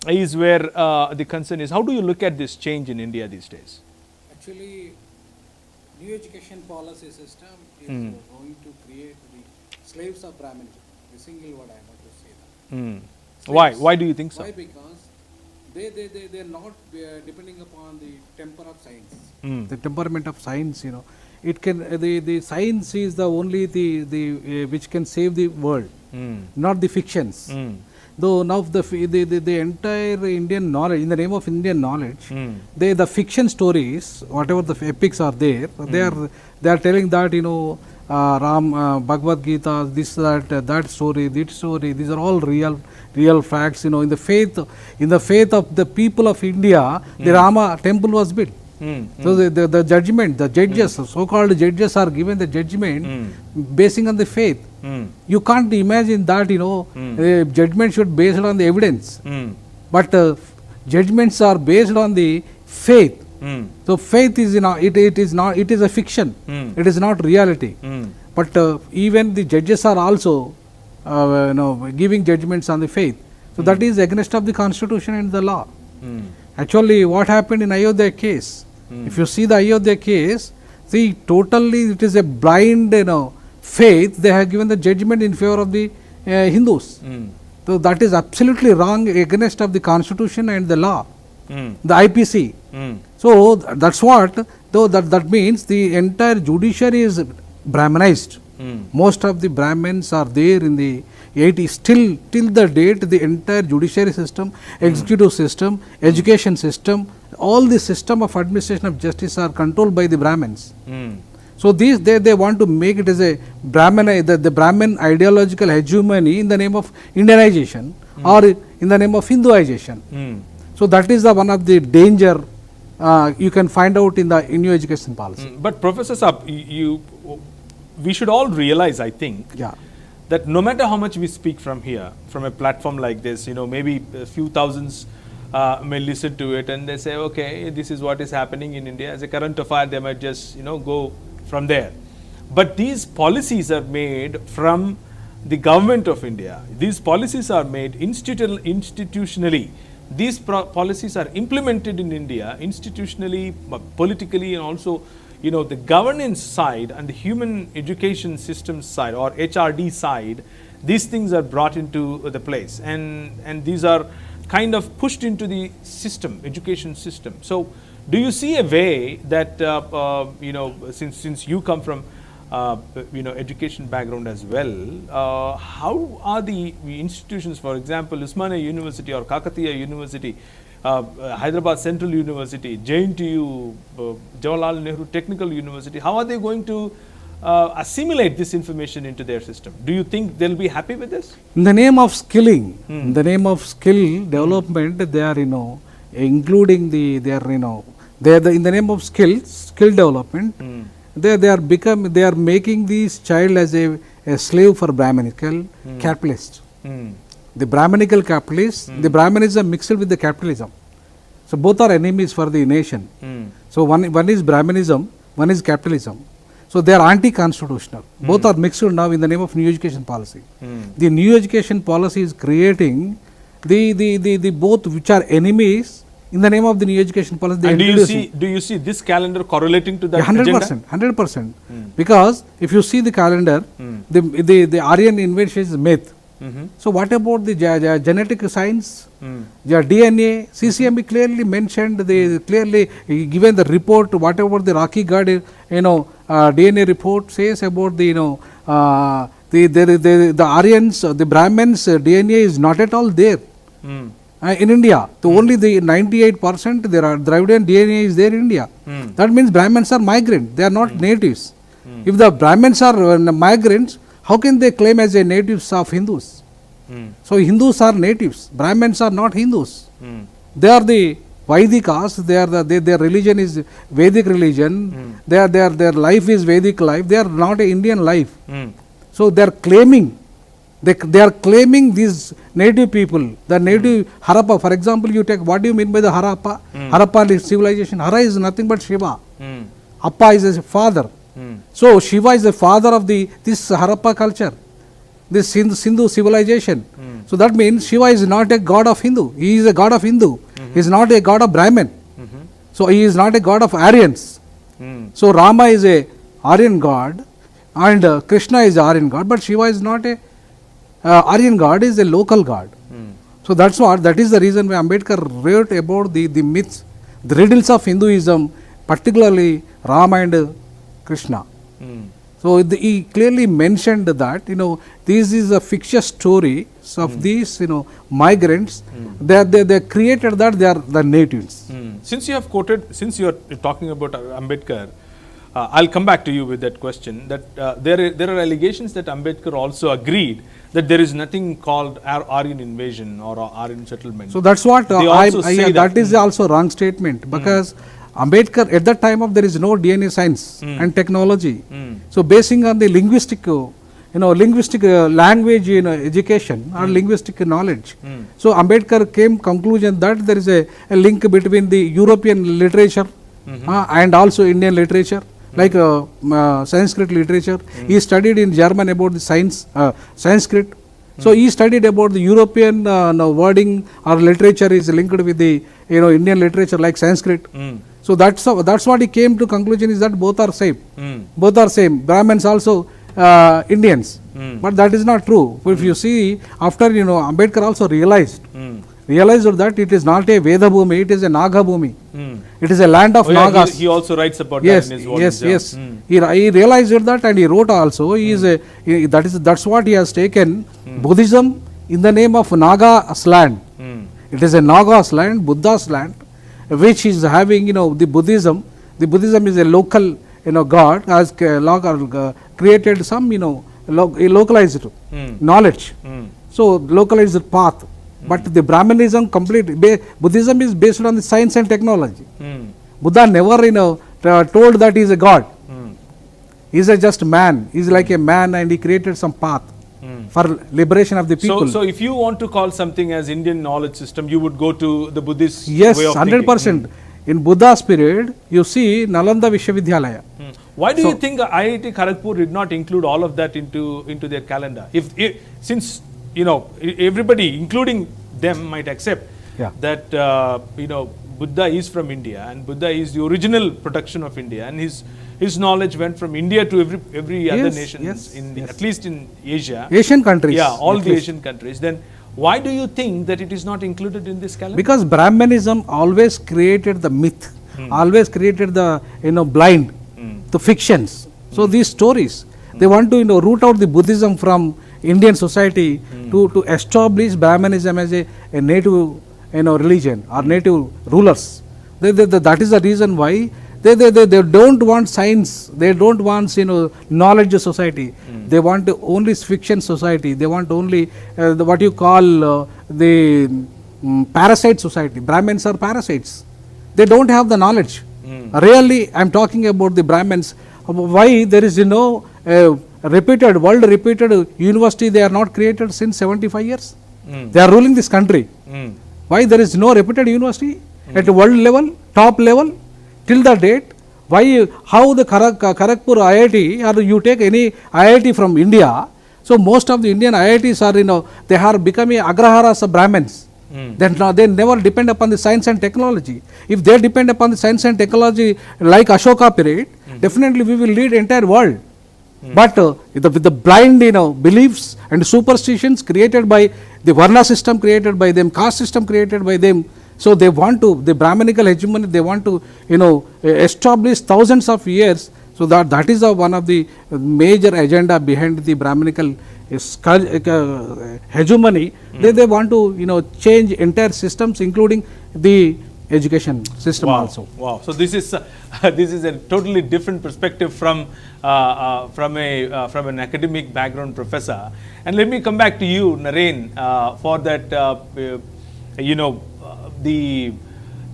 is where the concern is. How do you look at this change in India these days?
Actually, new education policy system is going to create the slaves of Brahmanism. The single word I want to say that.
Why?
Slaves.
Why do you think so?
Why? Because they are not depending upon the temper of science. The temperament of science, it can the science is the only the which can save the world, not the fictions. Though now the entire Indian knowledge, in the name of Indian knowledge, the fiction stories, whatever the epics are there, they are telling that Ram, Bhagavad Gita, this, that story, these are all real facts. In the faith of the people of India, the Rama temple was built. So the judgment, the judges, so-called judges are given the judgment basing on the faith. You can't imagine that judgment should be based on the evidence, but judgments are based on the faith. So faith is it is a fiction. It is not reality. But even the judges are also giving judgments on the faith. So that is against of the constitution and the law. Actually, what happened in Ayodhya case? If you see the Ayodhya case, see, totally it is a blind faith. They have given the judgment in favor of the Hindus. So that is absolutely wrong, against of the constitution and the law, the IPC. So that's what, though that means the entire judiciary is Brahmanized. Most of the Brahmins are there in the 80s. Still till the date, the entire judiciary system, executive system, education system, all the system of administration of justice are controlled by the Brahmins. So these they want to make it as a Brahman, the Brahmin ideological hegemony in the name of Indianization or in the name of Hinduization. So that is the one of the danger you can find out in the new education policy.
But Professor Saab, we should all realize, I think, that no matter how much we speak from here, from a platform like this, maybe a few thousands may listen to it and they say, okay, this is what is happening in India. As a current affair, they might just, go from there. But these policies are made from the government of India. These policies are made institutionally. These policies are implemented in India institutionally, politically, and also the governance side and the human education system side, or HRD side. These things are brought into the place, and these are kind of pushed into the system, education system. So do you see a way that since you come from education background as well, how are the institutions, for example, Usmania University or Kakatiya University, Hyderabad Central University, JNTU, Jawaharlal Nehru Technical University, how are they going to assimilate this information into their system? Do you think they'll be happy with this?
In the name of skilling, in the name of skill development, they are including in the name of skill development. They are making this child as a slave for Brahminical capitalist. The Brahminical capitalist, the Brahmanism mixed with the capitalism. So both are enemies for the nation. So one is Brahmanism, one is capitalism. So So they are anti-constitutional. Both are mixed now in the name of new education policy. The new education policy is creating the both which are enemies in the name of the new education policy. They
And
introducing-
do you see this calendar correlating to that
Yeah, 100%, 100%. Because if you see the calendar, the Aryan invasion is myth. So what about the genetic science, the DNA? CCMB clearly mentioned, they clearly given the report, whatever the Rocky Gard, DNA report says about the, the Aryans, the Brahmins DNA is not at all there. In India, so only the 98% there are Dravidian DNA is there in India. That means Brahmins are migrant, they are not natives. If the Brahmins are migrants, how can they claim as a natives of Hindus? So Hindus are natives, Brahmins are not Hindus. They are the Vaidikas, their religion is Vedic religion, their life is Vedic life, they are not an Indian life. So they are claiming, they are claiming these native people, the native Harappa. For example, you take, what do you mean by the Harappa? Harappa civilization. Hara is nothing but Shiva. Appa is a father. So Shiva is the father of this Harappa culture, this Sindhu civilization. So that means Shiva is not a god of Hindu. He is a god of Hindu. He is not a god of Brahmin. So he is not a god of Aryans. So Rama is a Aryan god and Krishna is Aryan god, but Shiva is not a Aryan god, is a local god. So that is the reason why Ambedkar wrote about the myths, the riddles of Hinduism, particularly Rama and Krishna. So he clearly mentioned that this is a fictitious story of these migrants. They created that they are the natives.
Since you have quoted, since you are talking about Ambedkar, I'll come back to you with that question. That there are allegations that Ambedkar also agreed that there is nothing called Aryan invasion or Aryan settlement.
So that's what
They also say
that is also wrong statement, because Ambedkar at that time there is no DNA science and technology. So basing on the linguistic language education or linguistic knowledge. So Ambedkar came conclusion that there is a link between the European literature and also Indian literature, like Sanskrit literature. He studied in German about the Sanskrit. So he studied about the European wording or literature is linked with the Indian literature like Sanskrit. So that's what he came to conclusion, is that both are same. Both are same. Brahmins also Indians. But that is not true. If you see, after Ambedkar also realized that it is not a Veda Bhumi, it is a Naga Bhumi. It is a land of Nagas.
He also writes about
Yes,
that in his volumes.
yes. He realized that and he wrote also. That's what he has taken Buddhism in the name of Naga's land. It is a Naga's land, Buddha's land, which is having the Buddhism. The Buddhism is a local God has created some localized knowledge. So localized path. But the Brahmanism Buddhism is based on the science and technology. Buddha never told that he is a god. He is just man. He is like a man and he created some path for liberation of the people.
So if you want to call something as Indian knowledge system, you would go to the Buddhist
Yes,
way of
100%.
thinking.
In Buddha's period, you see Nalanda Vishwavidyalaya.
Why do you think IIT Kharagpur did not include all of that into their calendar? Since everybody, including them, might accept that Buddha is from India and Buddha is the original production of India, and his knowledge went from India to every other nation, at least in Asia.
Asian countries.
Yeah, all the Asian countries. Then why do you think that it is not included in this calendar?
Because Brahmanism always created the myth, always created the blind, the fictions. So these stories, they want to root out the Buddhism from Indian society to establish Brahmanism as a native religion or native rulers. That is the reason why they don't want science, they don't want knowledge society. They want only fiction society. They want only what you call the parasite society. Brahmins are parasites. They don't have the knowledge. Really, I am talking about the Brahmins. Why there is repeated, world repeated university, they are not created since 75 years. They are ruling this country. Why there is no reputed university at world level, top level, till the date? Why, how the Kharagpur IIT, or you take any IIT from India, so most of the Indian IITs are, they are becoming agraharas of Brahmins. They never depend upon the science and technology. If they depend upon the science and technology like Ashoka period, definitely we will lead entire world. But with the blind beliefs and superstitions created by the Varna system, created by them, caste system created by them, so they want to, the Brahminical hegemony, they want to establish thousands of years. So that is one of the major agenda behind the Brahminical hegemony. They want to change entire systems, including the education system also.
Wow! So this is this is a totally different perspective from an academic background professor. And let me come back to you, Naren, for that the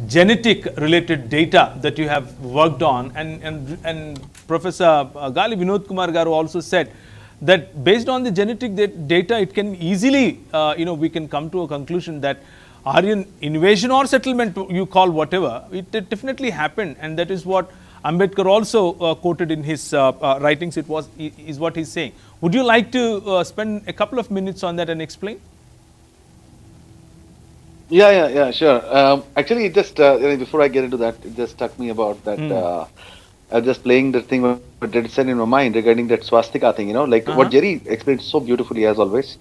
genetic related data that you have worked on, and Professor Gali Vinod Kumar Garu also said that based on the genetic data, it can easily we can come to a conclusion that Aryan invasion or settlement, you call whatever, it definitely happened, and that is what Ambedkar also quoted in his writings. Is what he's saying. Would you like to spend a couple of minutes on that and explain?
Yeah, sure. Actually, it just before I get into that, it just struck me about that. I was just playing the thing what it said in my mind regarding that swastika thing. Like what Jerry explained so beautifully as always.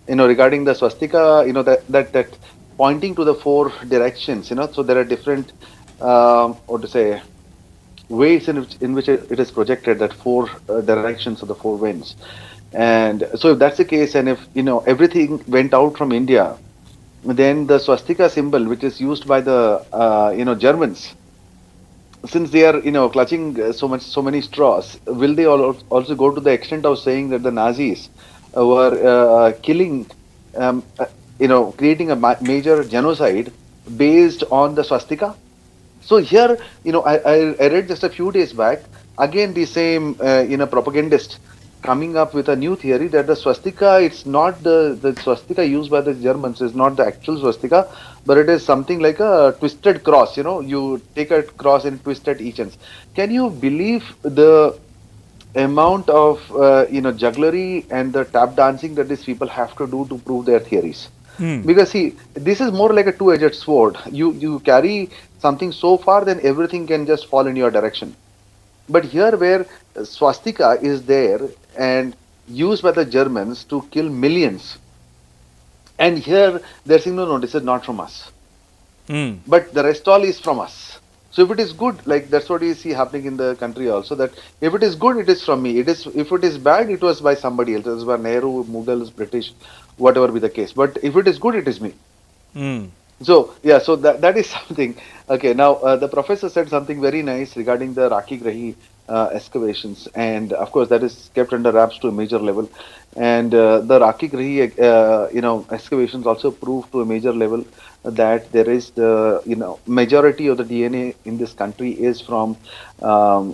Regarding the swastika, that pointing to the four directions. So there are different, what to say, ways in which it is projected, that four directions of the four winds. And so if that's the case, and if everything went out from India, then the swastika symbol, which is used by the Germans, since they are clutching so many straws, will they also go to the extent of saying that the Nazis were killing, creating a major genocide based on the swastika? So here, I read just a few days back, again the same propagandist coming up with a new theory that the swastika, it's not the swastika used by the Germans is not the actual swastika, but it is something like a twisted cross. You take a cross and twist at each end. Can you believe the amount of jugglery and the tap dancing that these people have to do to prove their theories? Because see, this is more like a two-edged sword. You carry something so far, then everything can just fall in your direction. But here where swastika is there and used by the Germans to kill millions, and here they're saying, no, this is not from us. But the rest all is from us. So if it is good, like that's what you see happening in the country also, that if it is good, it is from me. If it is bad, it was by somebody else. It was by Nehru, Mughals, British, whatever be the case. But if it is good, it is me. So yeah, so that is something. Okay, now the professor said something very nice regarding the Rakhi Grahi excavations, and of course that is kept under wraps to a major level. And the Rakhi Grahi excavations also prove to a major level that there is the majority of the DNA in this country is from the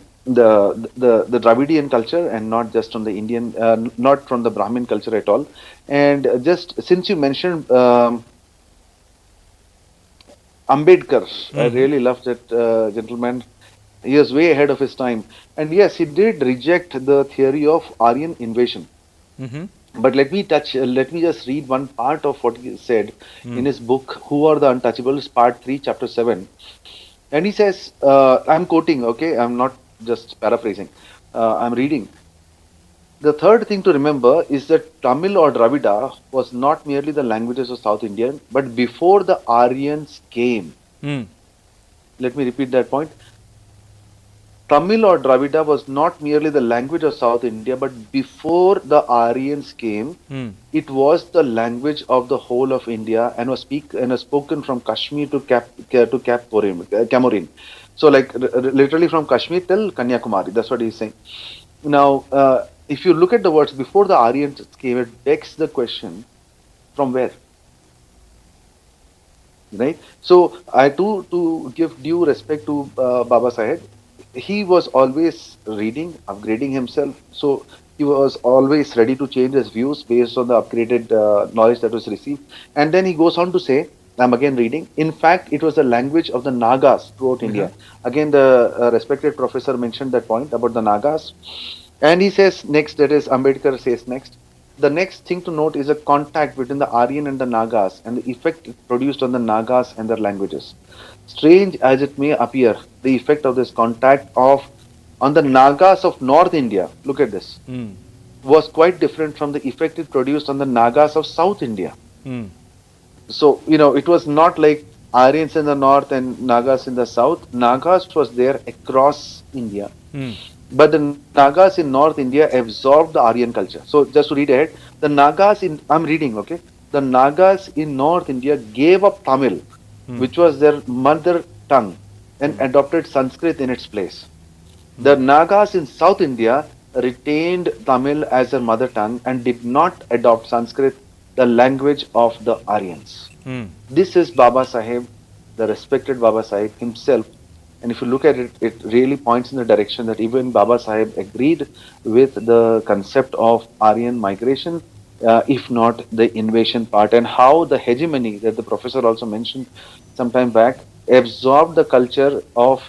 Dravidian culture, and not just from the Indian, not from the Brahmin culture at all. And just since you mentioned Ambedkar, I really love that gentleman. He was way ahead of his time, and yes, he did reject the theory of Aryan invasion. But let me just read one part of what he said in his book, Who Are the Untouchables, Part 3, Chapter 7. And he says, I'm quoting, okay, I'm not just paraphrasing, I'm reading. The third thing to remember is that Tamil or Dravida was not merely the languages of South India, but before the Aryans came. Let me repeat that point. Tamil or Dravida was not merely the language of South India, but before the Aryans came, it was the language of the whole of India, and was spoken from Kashmir to Cameroon. So, like literally from Kashmir till Kanyakumari. That's what he's saying. Now, if you look at the words before the Aryans came, it begs the question: from where? Right. So, I too to give due respect to Baba Saheb. He was always reading, upgrading himself. So he was always ready to change his views based on the upgraded knowledge that was received. And then he goes on to say I'm again reading. In fact, it was the language of the Nagas throughout India. Again, the respected professor mentioned that point about the Nagas. And he says next, that is, Ambedkar says next, the next thing to note is a contact between the Aryan and the Nagas and the effect it produced on the Nagas and their languages. Strange as it may appear, the effect of this contact on the Nagas of North India, look at this, was quite different from the effect it produced on the Nagas of South India. So, it was not like Aryans in the north and Nagas in the south. Nagas was there across India. But the Nagas in North India absorbed the Aryan culture. So, just to read ahead, I'm reading, okay? The Nagas in North India gave up Tamil, which was their mother tongue, and adopted Sanskrit in its place. The Nagas in South India retained Tamil as their mother tongue and did not adopt Sanskrit, the language of the Aryans. This is Baba Saheb, the respected Baba Saheb himself. And if you look at it, it really points in the direction that even Baba Saheb agreed with the concept of Aryan migration, if not the invasion part, and how the hegemony that the professor also mentioned some time back absorbed the culture of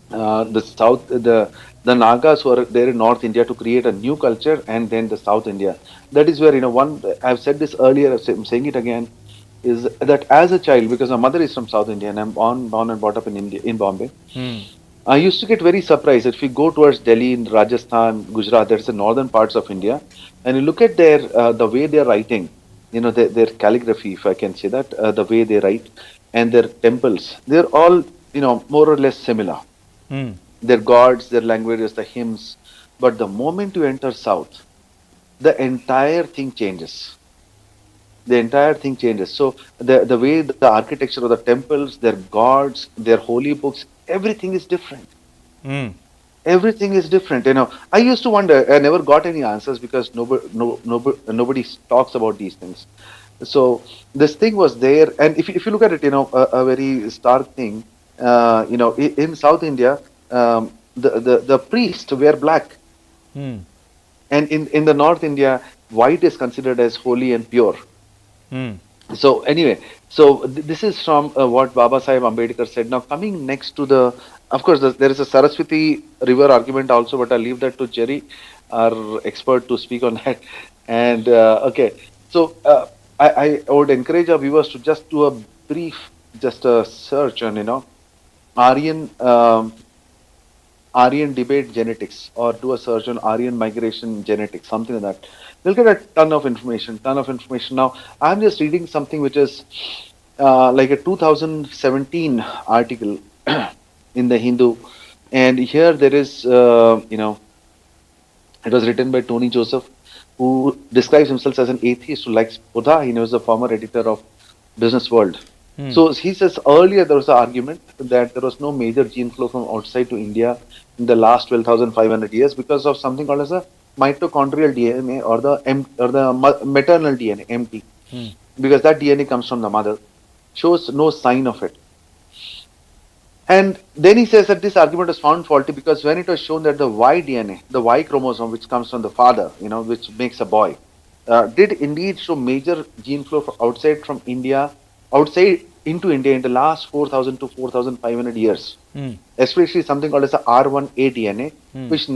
the South, the Nagas who are there in North India to create a new culture, and then the South India. That is where, I've said this earlier, I'm saying it again, is that as a child, because my mother is from South India and I'm born and brought up in India, in Bombay, I used to get very surprised if we go towards Delhi, in Rajasthan, Gujarat, that's the northern parts of India, and you look at the way they're writing, their calligraphy, if I can say that, the way they write, and their temples, they're all, more or less similar. Their gods, their languages, the hymns. But the moment you enter South, the entire thing changes. The entire thing changes. So the way the architecture of the temples, their gods, their holy books, everything is different. Everything is different. I used to wonder. I never got any answers because nobody talks about these things. So this thing was there, and if you look at it, a very stark thing. In South India, the priests wear black, and in the North India, white is considered as holy and pure. So anyway, this is from what Baba Saheb Ambedkar said. Now coming next to of course, there is a Saraswati River argument also, but I'll leave that to Jerry, our expert, to speak on that. And okay, so I would encourage our viewers to just do a brief, just a search on Aryan debate genetics, or do a search on Aryan migration genetics, something like that. You'll get a ton of information. Now, I'm just reading something which is like a 2017 article in the Hindu, and here there is, it was written by Tony Joseph, who describes himself as an atheist who likes Buddha. He was the former editor of Business World. So he says earlier there was an argument that there was no major gene flow from outside to India in the last 12,500 years because of something called as a mitochondrial DNA, or the maternal DNA, MT, because that DNA comes from the mother, shows no sign of it. And then he says that this argument was found faulty because when it was shown that the Y DNA, the Y chromosome, which comes from the father, which makes a boy, did indeed show major gene flow from outside into India in the last 4,000 to 4,500 years, especially something called as the R1A DNA, which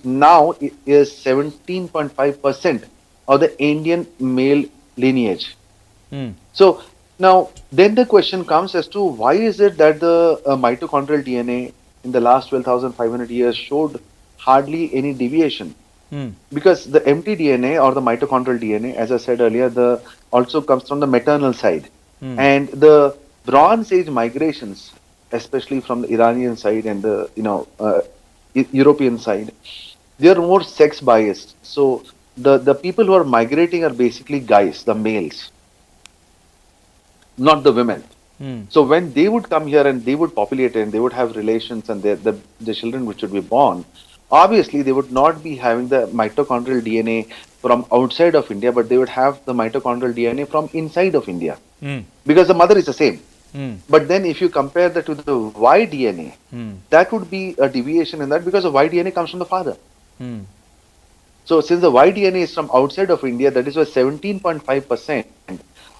now is 17.5% of the Indian male lineage. So now, then the question comes as to why is it that the mitochondrial DNA in the last 12,500 years showed hardly any deviation? Because the mtDNA, or the mitochondrial DNA, as I said earlier, also comes from the maternal side. And the Bronze Age migrations, especially from the Iranian side and the European side, they are more sex biased. So the people who are migrating are basically guys, the males, not the women. So when they would come here and they would populate and they would have relations, and the children which would be born, obviously they would not be having the mitochondrial DNA from outside of India, but they would have the mitochondrial DNA from inside of India, because the mother is the same. But then if you compare that to the Y DNA, that would be a deviation in that, because the Y DNA comes from the father. So since the Y DNA is from outside of India, that is why 17.5%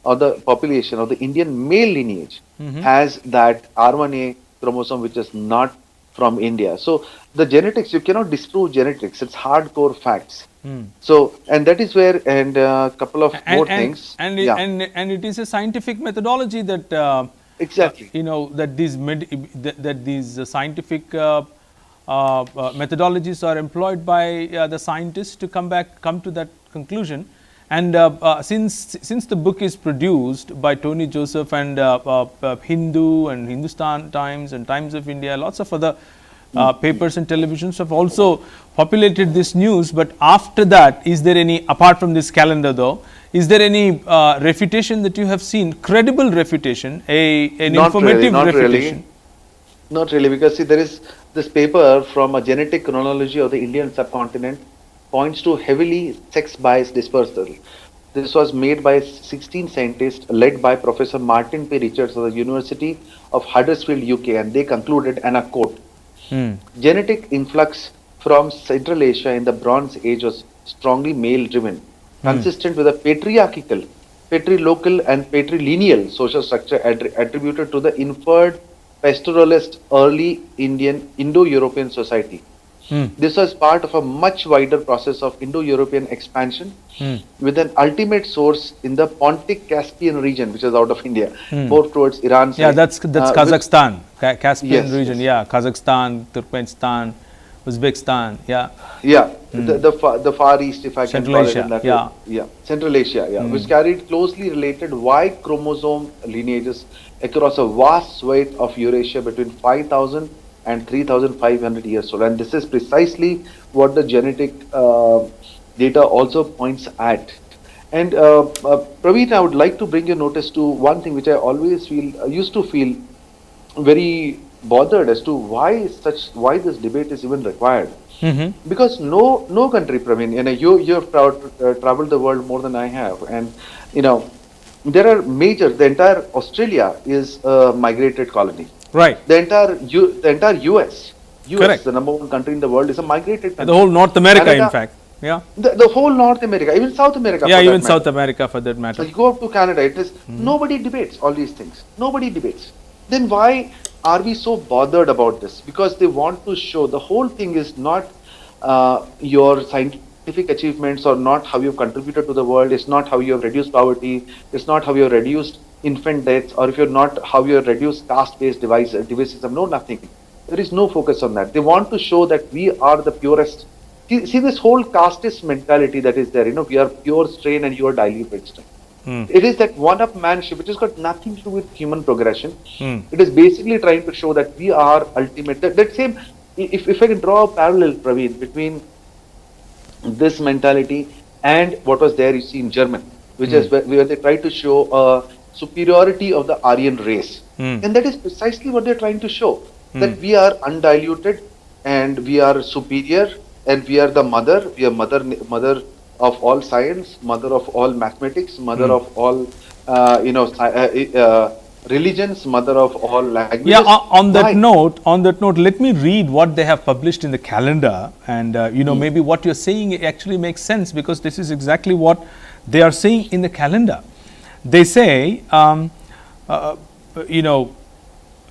or the population of the Indian male lineage has that R1A chromosome, which is not from India. So the genetics, you cannot disprove genetics. It's hardcore facts. So, and that is where, and a couple of more things.
And,
Yeah.
and it is a scientific methodology that
Exactly.
you know that these scientific methodologies are employed by the scientists to come to that conclusion. And since the book is produced by Tony Joseph and Hindu and Hindustan Times and Times of India, lots of other papers and televisions have also populated this news. But after that, is there any, apart from this calendar though, is there any refutation that you have seen, credible refutation, an
Not
informative
really, not
refutation?
really. Not really, because see, there is this paper from a genetic chronology of the Indian subcontinent points to heavily sex-biased dispersal. This was made by 16 scientists led by Professor Martin P. Richards of the University of Huddersfield, UK, and they concluded, and I quote, genetic influx from Central Asia in the Bronze Age was strongly male-driven, consistent with a patriarchal, patrilocal, and patrilineal social structure attributed to the inferred pastoralist early Indo-European society. This was part of a much wider process of Indo-European expansion with an ultimate source in the Pontic-Caspian region, which is out of India, more towards Iran.
Yeah,
side,
that's Kazakhstan, Caspian
Yes,
region.
yes.
Yeah, Kazakhstan, Turkmenistan, Uzbekistan. Yeah.
Yeah, the Far East, if I
Central
can call
Asia,
it in that
yeah.
way. Yeah, Central Asia, yeah, which carried closely related Y chromosome lineages across a vast swathe of Eurasia between 5,000 and 3,500 years old. And this is precisely what the genetic data also points at. And Praveen, I would like to bring your notice to one thing which I always used to feel very bothered as to why this debate is even required. Because no country, Praveen, you have traveled the world more than I have, and there are the entire Australia is a migrated colony.
Right.
The entire US,
Correct.
the number one country in the world, is a migrated country.
The whole North America,
Canada,
in fact. Yeah.
the whole North America, even South America.
Yeah,
for that
even
matter.
South America for that
So
matter.
you go up to Canada, it is nobody debates all these things. Nobody debates. Then why are we so bothered about this? Because they want to show the whole thing is not your scientific achievements or not how you've contributed to the world. It's not how you have reduced poverty. It's not how you have reduced infant deaths, or if you're not how you have reduced caste-based divisions. No, nothing. There is no focus on that. They want to show that we are the purest. See this whole casteist mentality that is there. We are pure strain and you are diluted strain. It is that one-upmanship which has got nothing to do with human progression. It is basically trying to show that we are ultimate. That same, if I can draw a parallel, Praveen, between this mentality and what was there you see in German, which is where they try to show a superiority of the Aryan race. And that is precisely what they're trying to show, that we are undiluted and we are superior and we are the mother, we are mother of all science, mother of all mathematics, mother of all religions, mother of all languages.
Yeah, on that
Why?
note, let me read what they have published in the calendar, and maybe what you're saying actually makes sense, because this is exactly what they are saying in the calendar. They say, I'm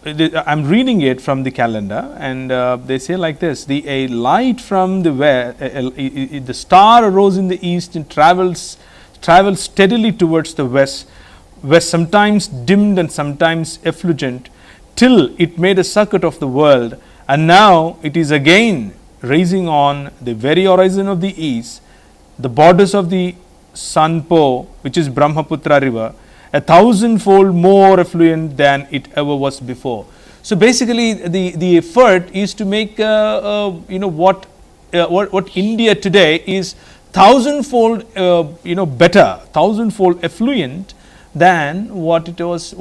reading it from the calendar, and they say like this: a light from the west, the star arose in the east and travels steadily towards the west, sometimes dimmed and sometimes effulgent, till it made a circuit of the world, and now it is again rising on the very horizon of the east, the borders of the Sanpo, which is Brahmaputra river, 1,000-fold more affluent than it ever was before. So basically, the effort is to make what India today is 1,000-fold better, 1,000-fold affluent than what it was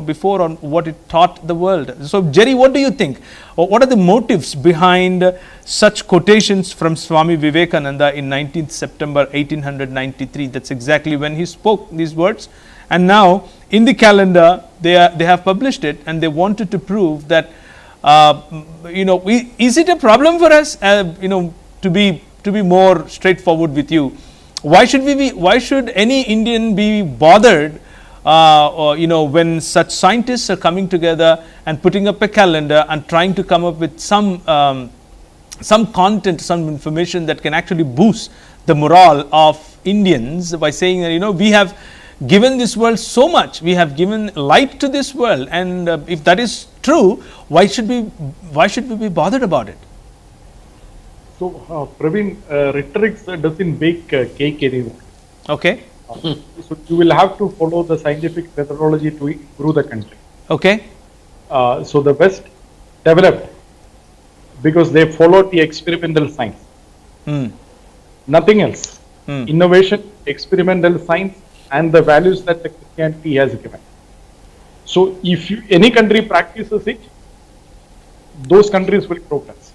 before, or what it taught the world. So Jerry, what do you think? What are the motives behind such quotations from Swami Vivekananda in 19th September 1893? That's exactly when he spoke these words. And now in the calendar they have published it, and they wanted to prove that is it a problem for us to be more straightforward with you? Why should any Indian be bothered, or, when such scientists are coming together and putting up a calendar and trying to come up with some content, some information that can actually boost the morale of Indians by saying that, we have given this world so much, we have given light to this world, and if that is true, why should we be bothered about it?
So, Praveen, rhetoric doesn't bake cake anymore.
Okay.
So, you will have to follow the scientific methodology to improve the country.
Okay.
So, the West developed because they followed the experimental science. Nothing else. Innovation, experimental science, and the values that the Christianity has given. So, if any country practices it, those countries will progress.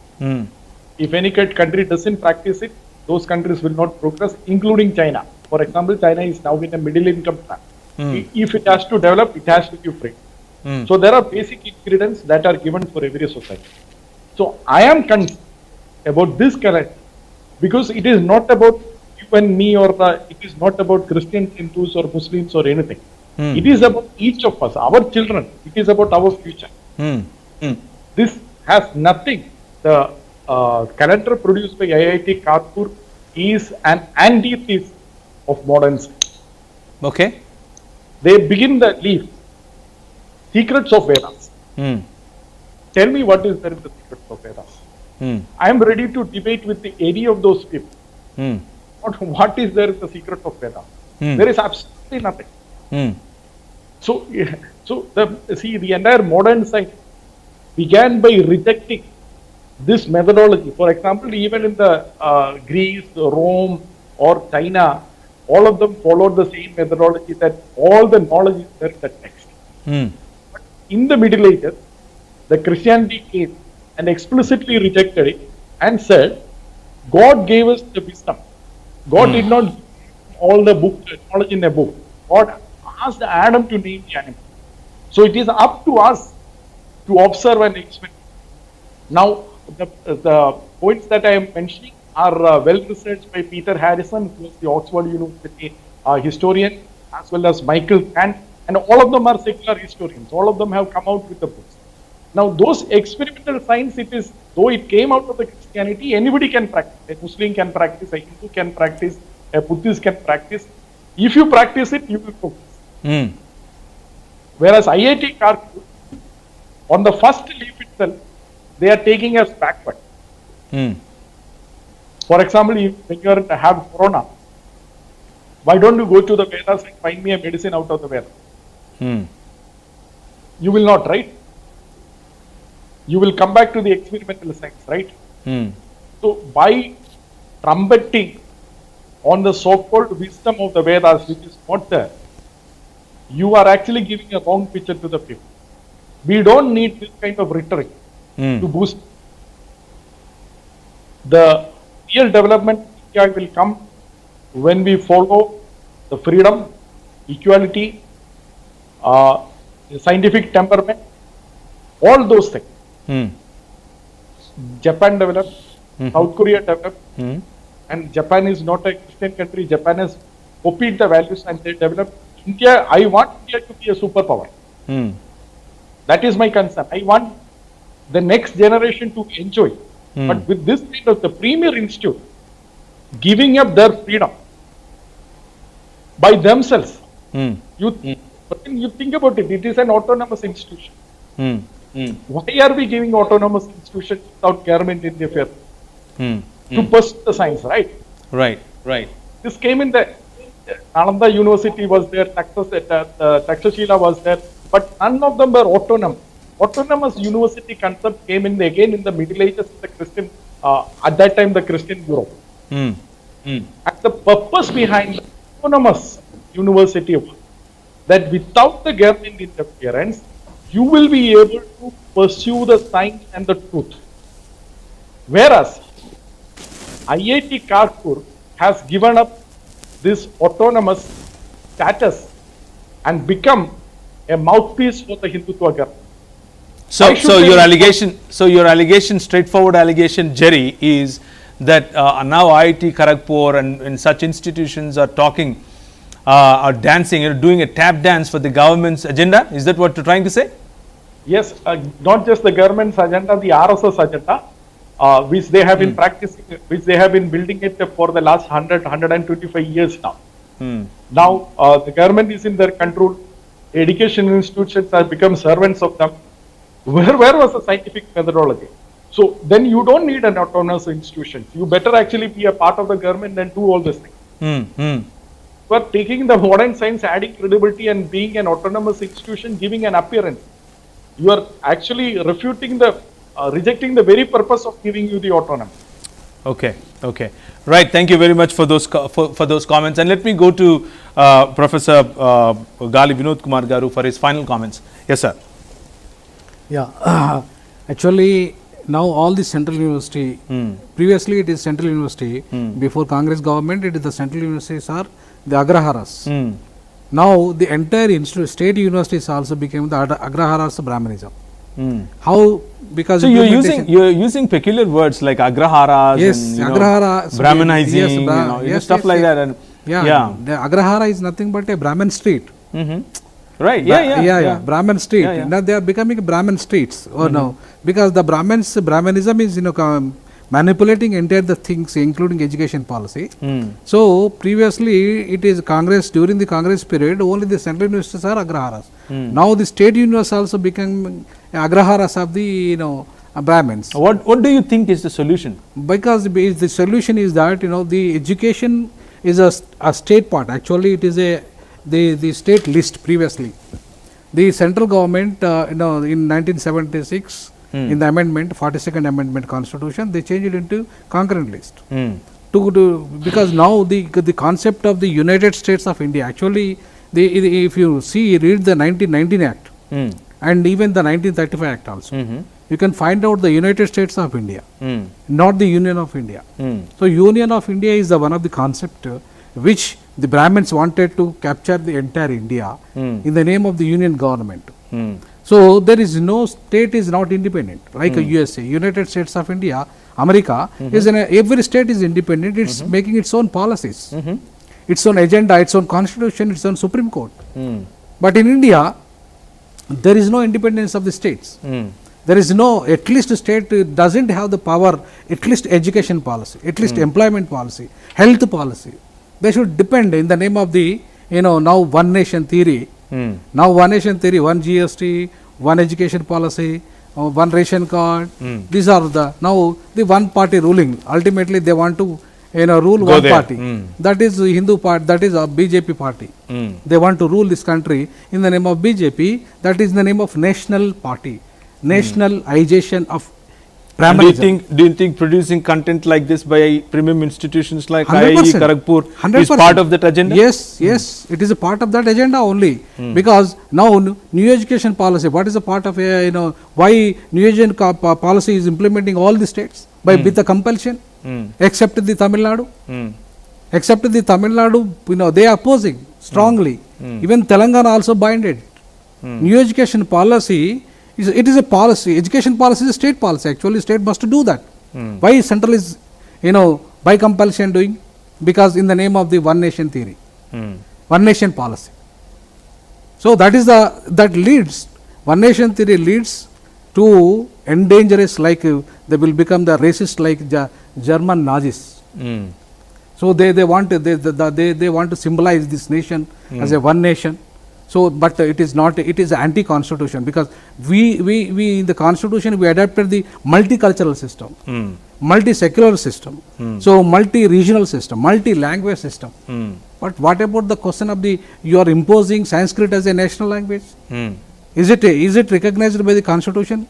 If any country doesn't practice it, those countries will not progress, including China. For example, China is now in a middle income trap. If it has to develop, it has to be free. So there are basic ingredients that are given for every society. So I am concerned about this calendar because it is not about you and me, or it is not about Christians, Hindus, or Muslims, or anything. It is about each of us, our children. It is about our future. This has nothing. The calendar produced by IIT Kanpur is an antithesis of modern science.
Okay.
They begin the leaf, secrets of Vedas. Tell me what is there in the secrets of Vedas. I am ready to debate with any of those people. What is there in the secret of Vedas? There is absolutely nothing. So the entire modern science began by rejecting this methodology. For example, even in the Greece, Rome, or China, all of them followed the same methodology that all the knowledge is there in the text. But in the Middle Ages, the Christianity came and explicitly rejected it and said, God gave us the wisdom. God did not give all the knowledge in a book. God asked Adam to name the animal. So it is up to us to observe and experiment. Now, the points that I am mentioning are well researched by Peter Harrison, who is the Oxford University historian, as well as Michael Kant, and all of them are secular historians. All of them have come out with the books. Now, those experimental science, though it came out of the Christianity, anybody can practice. A Muslim can practice, a Hindu can practice, a Buddhist can practice. If you practice it, you will progress. Whereas IIT Kanpur, on the first leaf itself, they are taking us backward. For example, when you have corona, why don't you go to the Vedas and find me a medicine out of the Vedas? You will not, right? You will come back to the experimental science, right? So by trumpeting on the so-called wisdom of the Vedas, which is not there, you are actually giving a wrong picture to the people. We don't need this kind of rhetoric to boost. The real development in India will come when we follow the freedom, equality, the scientific temperament, all those things. Japan developed, South Korea developed, and Japan is not a Christian country. Japan has copied the values and they developed. India, I want India to be a superpower. That is my concern. I want the next generation to enjoy. But with this kind of the premier institute giving up their freedom by themselves, you think about it, it is an autonomous institution. Why are we giving autonomous institutions without government interference? To pursue the science, right?
Right.
This came in the Nalanda University was there, Takshashila was there, but none of them were autonomous. Autonomous university concept came in again in the Middle Ages, the Christian, at that time the Christian Europe. And the purpose behind the autonomous university was that without the government interference, you will be able to pursue the science and the truth. Whereas IIT Kanpur has given up this autonomous status and become a mouthpiece for the Hindutva government.
So your allegation, straightforward allegation, Jerry, is that now IIT Kharagpur and such institutions are talking, are dancing, doing a tap dance for the government's agenda? Is that what you're trying to say?
Yes, not just the government's agenda, the RSS agenda, which they have been practicing, which they have been building it for the last 125 years now. Now, the government is in their control. Education institutions have become servants of them. Where was the scientific methodology? So then you don't need an autonomous institution. You better actually be a part of the government and do all these things. But taking the modern science, adding credibility and being an autonomous institution, giving an appearance, you are actually refuting the, rejecting the very purpose of giving you the autonomy.
Okay, okay. Right, thank you very much for those for those comments. And let me go to Professor Gali Vinod Kumar Garu for his final comments. Yes, sir.
Yeah, actually now all the central university, previously it is central university, before Congress government it is the central universities are the Agraharas. Now the entire state universities also became the Agraharas Brahmanism. How? Because
so you're using peculiar words like Agraharas,
yes,
and,
Agraharas,
Brahmanizing,
yes, yes,
stuff
yes,
like
yes.
that. And
yeah, the Agrahara is nothing but a Brahmin street.
Right, yeah.
Brahmin street.
Yeah, yeah.
Now they are becoming Brahmin streets. Or no, because the Brahmanism is manipulating entire the things, including education policy. So previously it is Congress, during the Congress period, only the central universities are Agraharas. Now the state universities also become Agraharas of the Brahmins.
What do you think is the solution?
Because the solution is that the education is a state part. Actually, it is the state list previously. The central government, in 1976, in the amendment, 42nd Amendment Constitution, they changed it into concurrent list. Because now the concept of the United States of India, actually, if you read the 1919 Act and even the 1935 Act also, you can find out the United States of India, not the Union of India. So Union of India is the one of the concept which the Brahmins wanted to capture the entire India in the name of the Union government. So there is no state is not independent, like a USA, United States of India, America is every state is independent. It's making its own policies, its own agenda, its own constitution, its own Supreme Court. But in India, there is no independence of the states. There is no, at least state doesn't have the power, at least education policy, at least employment policy, health policy. They should depend in the name of the, now one nation theory. Now one nation theory, one GST, one education policy, one ration card. These are the one party ruling. Ultimately they want to rule
Go
one
there.
party. That is Hindu party, that is a BJP party. They want to rule this country in the name of BJP, that is in the name of national party, nationalization of Brahmanism.
Do you think producing content like this by premium institutions like
100%,
IIT Kharagpur is part of that agenda?
Yes, it is a part of that agenda only. Because now new education policy, what is a part of why new education policy is implementing all the states with the compulsion, except the Tamil Nadu. Except the Tamil Nadu, they are opposing strongly. Even Telangana also binded. New education policy, it is a policy. Education policy is a state policy. Actually, state must do that. Why central is, by compulsion doing? Because in the name of the one nation theory, one nation policy. So that is that leads, one nation theory leads to endangerous, like they will become the racist like German Nazis. So they want to symbolize this nation as a one nation. So, but it is not, it is anti-constitution, because we in the constitution we adapted the multicultural system, multi-secular system, so multi-regional system, multi-language system. But what about the question of you are imposing Sanskrit as a national language? Is it recognized by the constitution?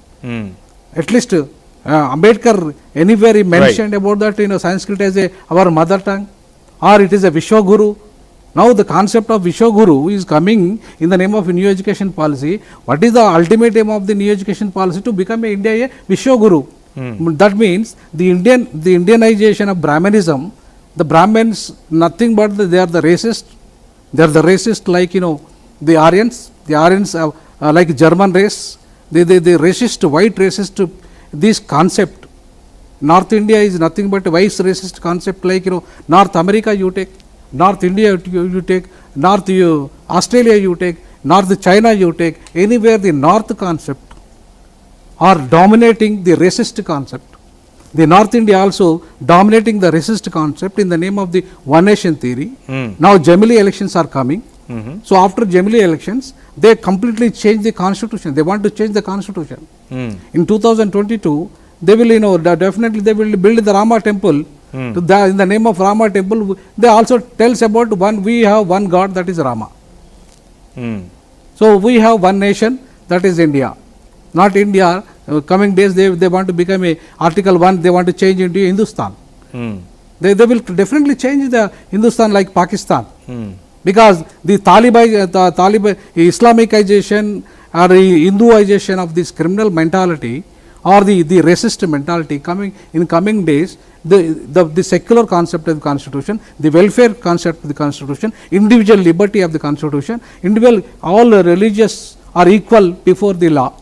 At least Ambedkar anywhere he mentioned about that Sanskrit as our mother tongue, or it is a Vishwaguru. Now the concept of Vishwaguru is coming in the name of new education policy. What is the ultimate aim of the new education policy? To become India a Vishwaguru. That means the Indianization of Brahmanism. The Brahmins, nothing but they are the racist. They are the racist like the Aryans. The Aryans are like German race. The racist, white racist. This concept North India is nothing but a vice racist concept, like, North America you take, North India you take, Australia you take, North China you take, anywhere the North concept are dominating the racist concept. The North India also dominating the racist concept in the name of the one nation theory. Now Gemelli elections are coming. So after Gemelli elections, they completely change the constitution. They want to change the constitution. In 2022, they will, definitely they will build the Rama temple. In the name of Rama temple, they also tells about we have one God, that is Rama. So we have one nation, that is India. Not India. Coming days they want to become a Article 1, they want to change into Hindustan. They will definitely change the Hindustan like Pakistan. Because the Taliban Islamicization or Hinduization of this criminal mentality or the racist mentality coming days, the secular concept of the constitution, the welfare concept of the constitution, individual liberty of the constitution, all religious are equal before the law,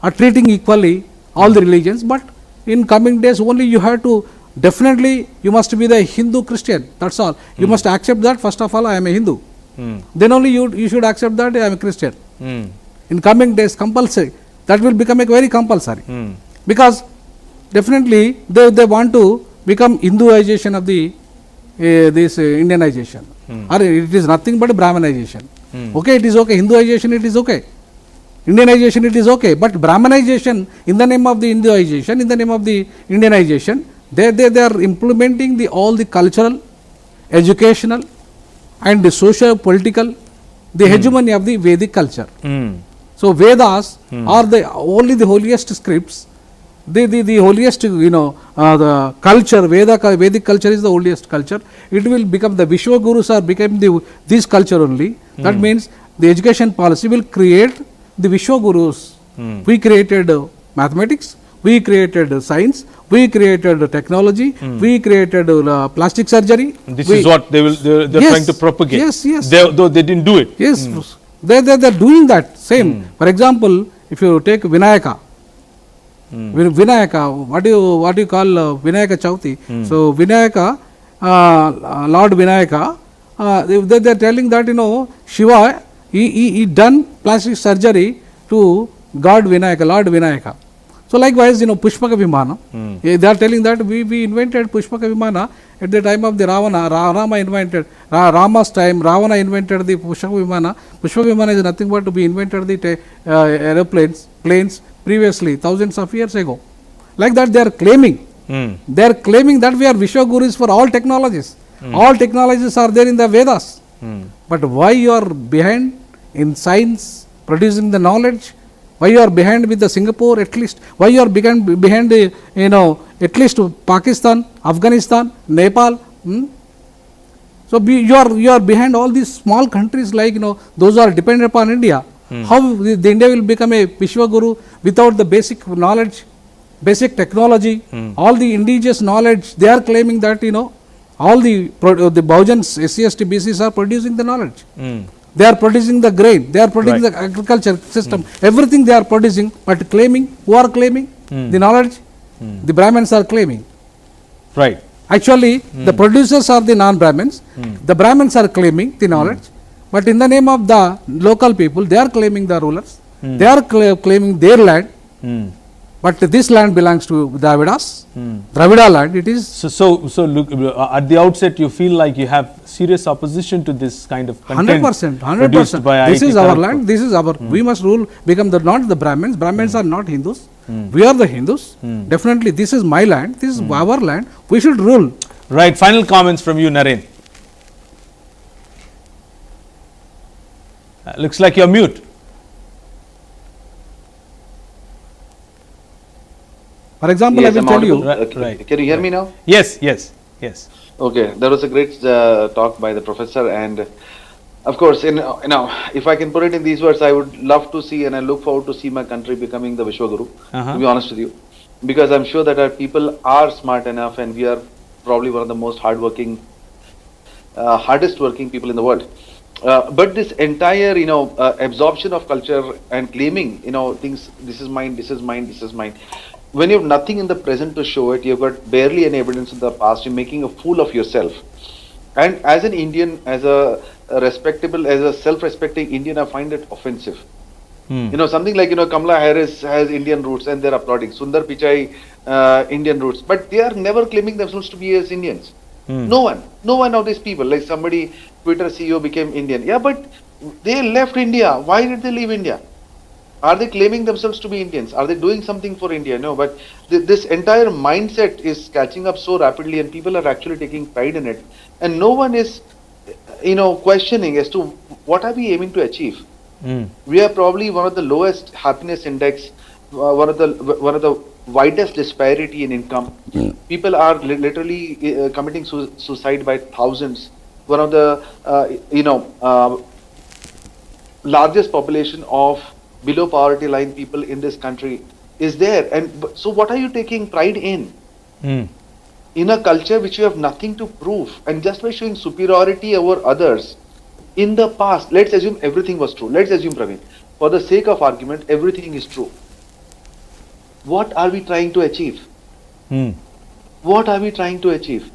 are treating equally all the religions. But in coming days only you have to, definitely you must be the Hindu Christian, that's all. You must accept that first of all I am a Hindu. Then only you should accept that I am a Christian. In coming days compulsory, that will become a very compulsory. Because definitely they want to become Hinduization of the this Indianization, or it is nothing but Brahmanization. Okay, it is okay, Hinduization it is okay, Indianization it is okay, but Brahmanization in the name of the Hinduization, in the name of the Indianization, they are implementing all the cultural, educational and the social political, the hegemony of the Vedic culture. So Vedas are only the holiest scripts, the holiest, the culture, Vedic culture is the holiest culture. It will become, the Vishwa Gurus are becoming this culture only. That means the education policy will create the Vishwa Gurus. We created mathematics, we created science, we created technology, we created plastic surgery.
This is what they're
Yes,
trying to propagate.
yes.
Though they didn't do it.
Yes, they are doing that same. For example, if you take Vinayaka, Vinayaka, what do you call Vinayaka Chauthi? So Vinayaka, Lord Vinayaka, they are telling that Shiva he done plastic surgery to God Vinayaka, Lord Vinayaka. So likewise, Pushpaka Vimana, they are telling that we invented Pushpaka Vimana at the time of the Ravana. Rama invented, Rama's time, Ravana invented the Pushpaka Vimana. Pushpaka Vimana is nothing but to be invented the planes previously, thousands of years ago. Like that they are claiming. They are claiming that we are Vishwa Gurus for all technologies. All technologies are there in the Vedas. But why you are behind in science, producing the knowledge? Why you are behind with the Singapore at least? Why you are behind at least Pakistan, Afghanistan, Nepal? So you are behind all these small countries, like those are dependent upon India. How the India will become a Vishwa Guru without the basic knowledge, basic technology, all the indigenous knowledge? They are claiming that all the Bahujans, SC/ST, BCs are producing the knowledge. They are producing the grain, they are producing the agriculture system, everything they are producing, but claiming, who are claiming the knowledge? The Brahmins are claiming.
Right.
Actually, the producers are the non-Brahmins, the Brahmins are claiming the knowledge, but in the name of the local people, they are claiming the rulers, they are claiming their land, but this land belongs to Dravidas, Dravida land it is.
So look, at the outset you feel like you have serious opposition to this kind of content
100%. This is our land, this is our, we must rule, become not the Brahmins. Brahmins are not Hindus, we are the Hindus. Definitely this is my land, this is our land, we should rule.
Right, final comments from you, Naren. Looks like you're mute.
For example,
Yes,
I
I'm
will tell you.
audible.
Right.
Can you hear me now?
Yes.
Okay, that was a great talk by the professor, and of course, if I can put it in these words, I would love to see, and I look forward to see my country becoming the Vishwa Guru. To be honest with you, because I'm sure that our people are smart enough, and we are probably one of the most hardest working people in the world. But this entire, absorption of culture and claiming, things, this is mine, this is mine, this is mine. when you have nothing in the present to show it, you've got barely any evidence in the past, you're making a fool of yourself. And as an Indian, as a respectable, as a self-respecting Indian, I find it offensive. You know, something like, you know, Kamala Harris has Indian roots and they're applauding. Sundar Pichai, Indian roots. But they are never claiming themselves to be as Indians. No one of these people, like somebody, Twitter CEO became Indian. Yeah, but they left India. Why did they leave India? Are they claiming themselves to be Indians? Are they doing something for India? No, but this entire mindset is catching up so rapidly and people are actually taking pride in it. And no one is, you know, questioning as to what are we aiming to achieve. We are probably one of the lowest happiness index, one of the widest disparity in income. People are literally committing suicide by thousands. One of the largest population of below poverty line people in this country is there. And so what are you taking pride in? In a culture which you have nothing to prove, and just by showing superiority over others. In the past, let's assume everything was true. Let's assume, Praveen, for the sake of argument, everything is true. What are we trying to achieve? What are we trying to achieve?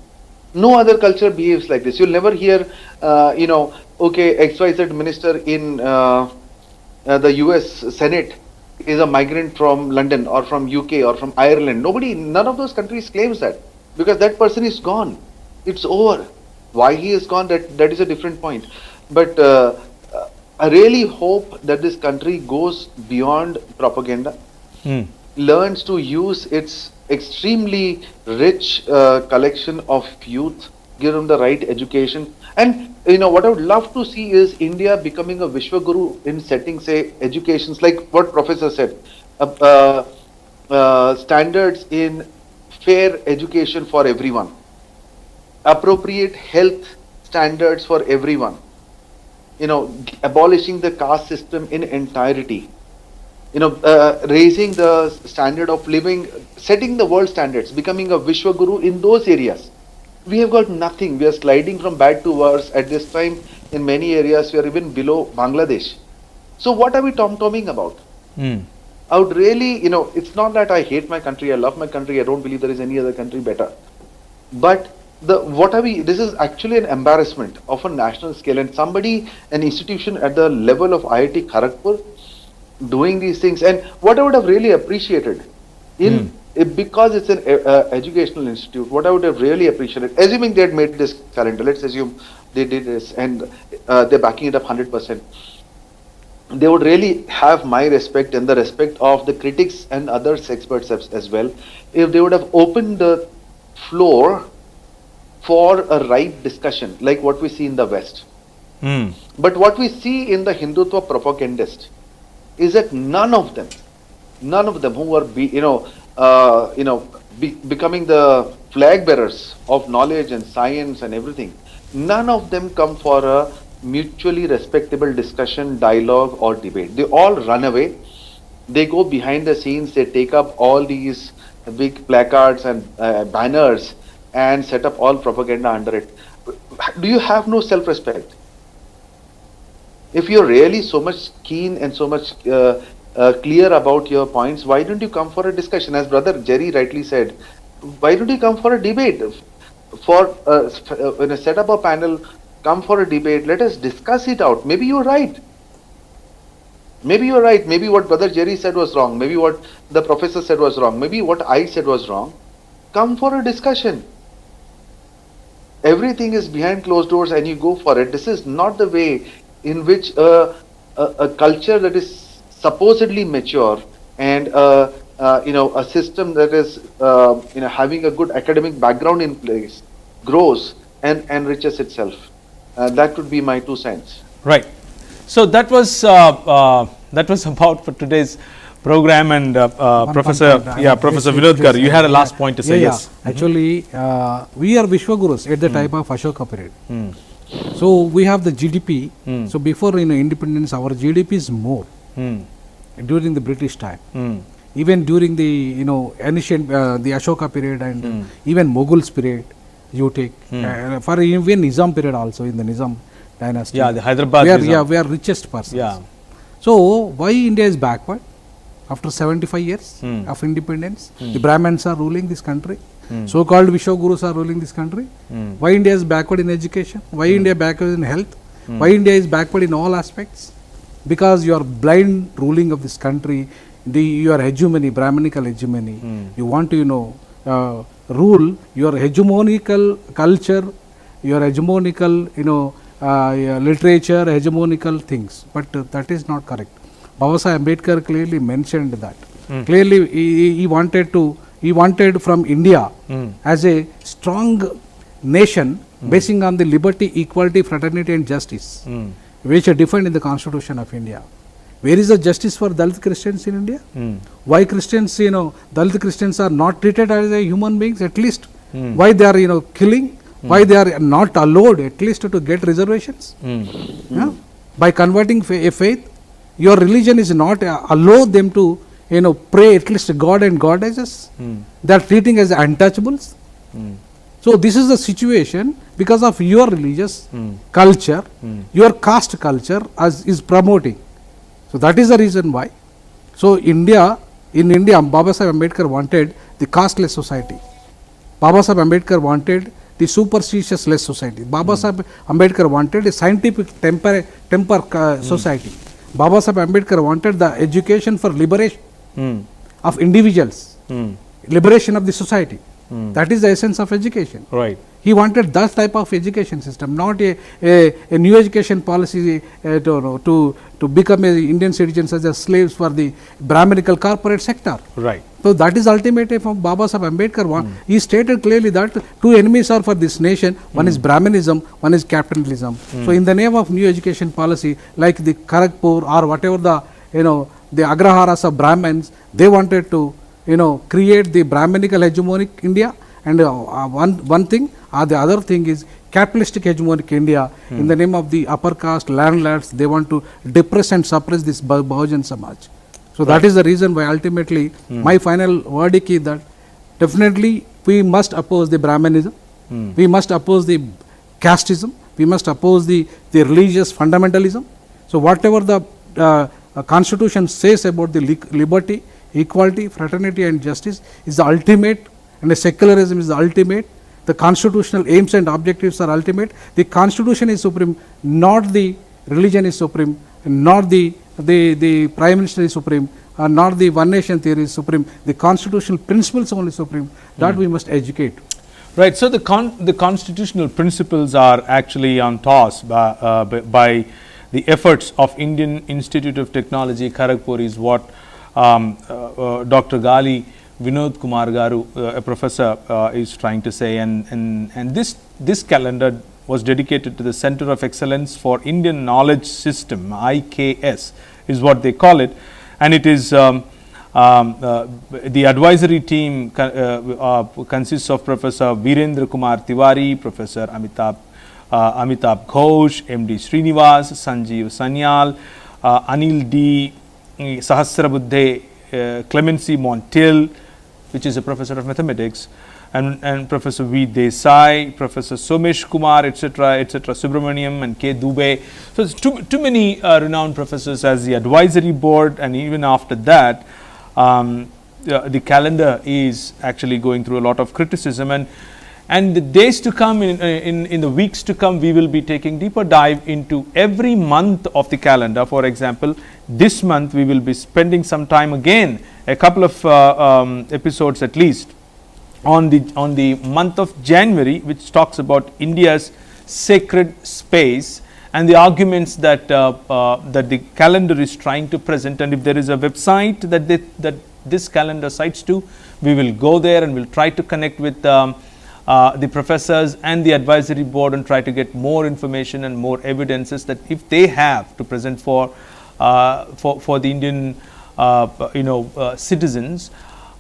No other culture behaves like this. You'll never hear, okay, XYZ minister in the US Senate is a migrant from London or from UK or from Ireland. None of those countries claims that, because that person is gone. It's over. Why he is gone, that is a different point. But I really hope that this country goes beyond propaganda, learns to use its extremely rich collection of youth, give them the right education. And you know what I would love to see is India becoming a Vishwaguru in setting, say, educations, like what Professor said, standards in fair education for everyone, appropriate health standards for everyone, you know, abolishing the caste system in entirety, you know, raising the standard of living, setting the world standards, becoming a Vishwaguru in those areas. We have got nothing. We are sliding from bad to worse. At this time, in many areas, we are even below Bangladesh. So what are we tom-tomming about? I would really, you know, it's not that I hate my country, I love my country, I don't believe there is any other country better. But this is actually an embarrassment of a national scale, and somebody, an institution at the level of IIT Kharagpur doing these things. And what I would have really appreciated because it's an educational institute, what I would have really appreciated, assuming they had made this calendar, let's assume they did this and they're backing it up 100%, they would really have my respect and the respect of the critics and other experts as well, if they would have opened the floor for a right discussion, like what we see in the West. But what we see in the Hindutva propagandists is that none of them who are becoming the flag bearers of knowledge and science and everything, none of them come for a mutually respectable discussion, dialogue or debate. They all run away. They go behind the scenes. They take up all these big placards and banners and set up all propaganda under it. Do you have no self-respect? If you're really so much keen and so much clear about your points, why don't you come for a discussion? As Brother Jerry rightly said, why don't you come for a debate? When I set up a panel, come for a debate, let us discuss it out. Maybe you're right. Maybe what Brother Jerry said was wrong. Maybe what the professor said was wrong. Maybe what I said was wrong. Come for a discussion. Everything is behind closed doors and you go for it. This is not the way in which a culture that is supposedly mature and a system that is having a good academic background in place grows and enriches itself. That would be my 2 cents.
Right. So that was about for today's program. And Professor Vinodkar, you had a last point to say. Yes.
Actually, we are Vishwagurus at the time of Ashoka period. So we have the GDP. So before independence, our GDP is more during the British time. Even during the ancient the Ashoka period and even Mughals period, you take for even Nizam period also, in the Nizam dynasty.
Yeah, the Hyderabad.
We are richest person.
Yeah.
So why India is backward? after 75 years of independence. The Brahmins are ruling this country. So-called Vishwagurus are ruling this country. Why India is backward in education? Why India backward in health? Why India is backward in all aspects? Because your blind ruling of this country, your hegemony, Brahminical hegemony. You want to, rule your hegemonical culture, your hegemonical, literature, hegemonical things. But that is not correct. Baba Saheb Ambedkar clearly mentioned that. Clearly, he wanted from India as a strong nation basing on the liberty, equality, fraternity and justice, which are defined in the Constitution of India. Where is the justice for Dalit Christians in India? Why Christians, Dalit Christians are not treated as a human beings at least? Why they are, killing? Why they are not allowed at least to get reservations? Yeah? By converting a faith, your religion is not allow them to, pray at least God and goddesses. They are treating as untouchables. So this is the situation because of your religious culture, your caste culture is promoting. So that is the reason why. So in India, Baba Saheb Ambedkar wanted the casteless society. Baba Saheb Ambedkar wanted the superstitious less society. Baba Saheb Ambedkar wanted a scientific temper society. Baba Saheb Ambedkar wanted the education for liberation of individuals, liberation of the society. That is the essence of education.
Right.
He wanted that type of education system, not a new education policy to become an Indian citizens as slaves for the Brahminical corporate sector.
Right.
So that is ultimately from Baba Saheb Ambedkar. He stated clearly that two enemies are for this nation. One is Brahminism, one is capitalism. So in the name of new education policy, like the Kharagpur or whatever the Agraharas of Brahmins, they wanted to create the Brahminical hegemonic India, and one thing, the other thing is capitalistic hegemonic India. In the name of the upper caste landlords, they want to depress and suppress this Bahujan Samaj. So that is the reason why ultimately my final verdict is that definitely we must oppose the Brahmanism, we must oppose the casteism, we must oppose the religious fundamentalism. So whatever the Constitution says about the liberty, equality, fraternity and justice is the ultimate, and the secularism is the ultimate. The constitutional aims and objectives are ultimate. The Constitution is supreme, not the religion is supreme, not the Prime Minister is supreme, not the one nation theory is supreme. The constitutional principles only supreme. That we must educate.
Right. So the constitutional principles are actually on toss by the efforts of Indian Institute of Technology, Kharagpur, is what Dr. Gali Vinod Kumar Garu, a professor, is trying to say, and this calendar was dedicated to the Center of Excellence for Indian Knowledge System, IKS is what they call it, and it is the advisory team consists of Professor Virendra Kumar Tiwari, Professor Amitabh Ghosh, MD Srinivas, Sanjeev Sanyal, Anil D. Sahasrabuddhe, Clemency Montiel, which is a professor of mathematics, and Professor V. Desai, Professor Somesh Kumar, etc., Subramaniam and K. Dubey. So it's too many renowned professors as the advisory board, and even after that, the calendar is actually going through a lot of criticism, and the days to come, in the weeks to come, we will be taking deeper dive into every month of the calendar. For example, this month we will be spending some time again, a couple of episodes at least, on the month of January, which talks about India's sacred space and the arguments that the calendar is trying to present. And if there is a website that this calendar cites to, we will go there and we'll try to connect with the professors and the advisory board and try to get more information and more evidences that if they have to present for the Indian citizens.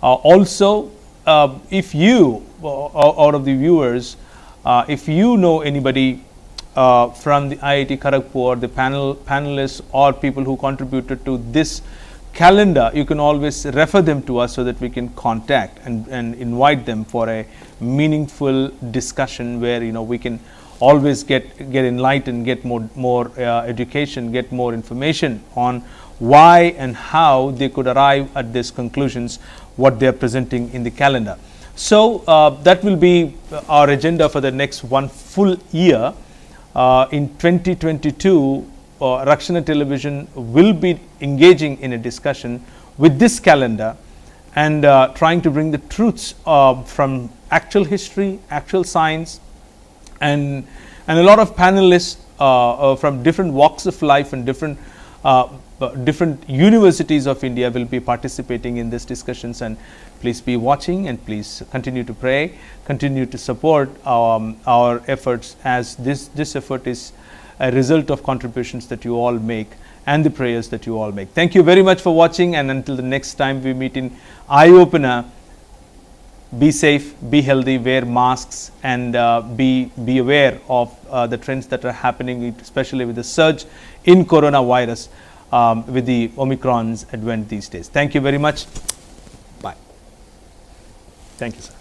Also, if you out of the viewers, if you know anybody from the IIT Kharagpur, the panelists or people who contributed to this calendar, you can always refer them to us so that we can contact and invite them for a meaningful discussion where we can always get enlightened, get more education, get more information on why and how they could arrive at these conclusions, what they are presenting in the calendar. So that will be our agenda for the next one full year. In 2022, Rakshana Television will be engaging in a discussion with this calendar and trying to bring the truths from actual history, actual science, and a lot of panelists from different walks of life and different universities of India will be participating in these discussions. And please be watching, and please continue to pray, continue to support our efforts, as this effort is a result of contributions that you all make and the prayers that you all make. Thank you very much for watching, and until the next time we meet in Eye Opener, be safe, be healthy, wear masks, and be aware of the trends that are happening, especially with the surge in coronavirus with the Omicron's advent these days. Thank you very much. Bye. Thank you, sir.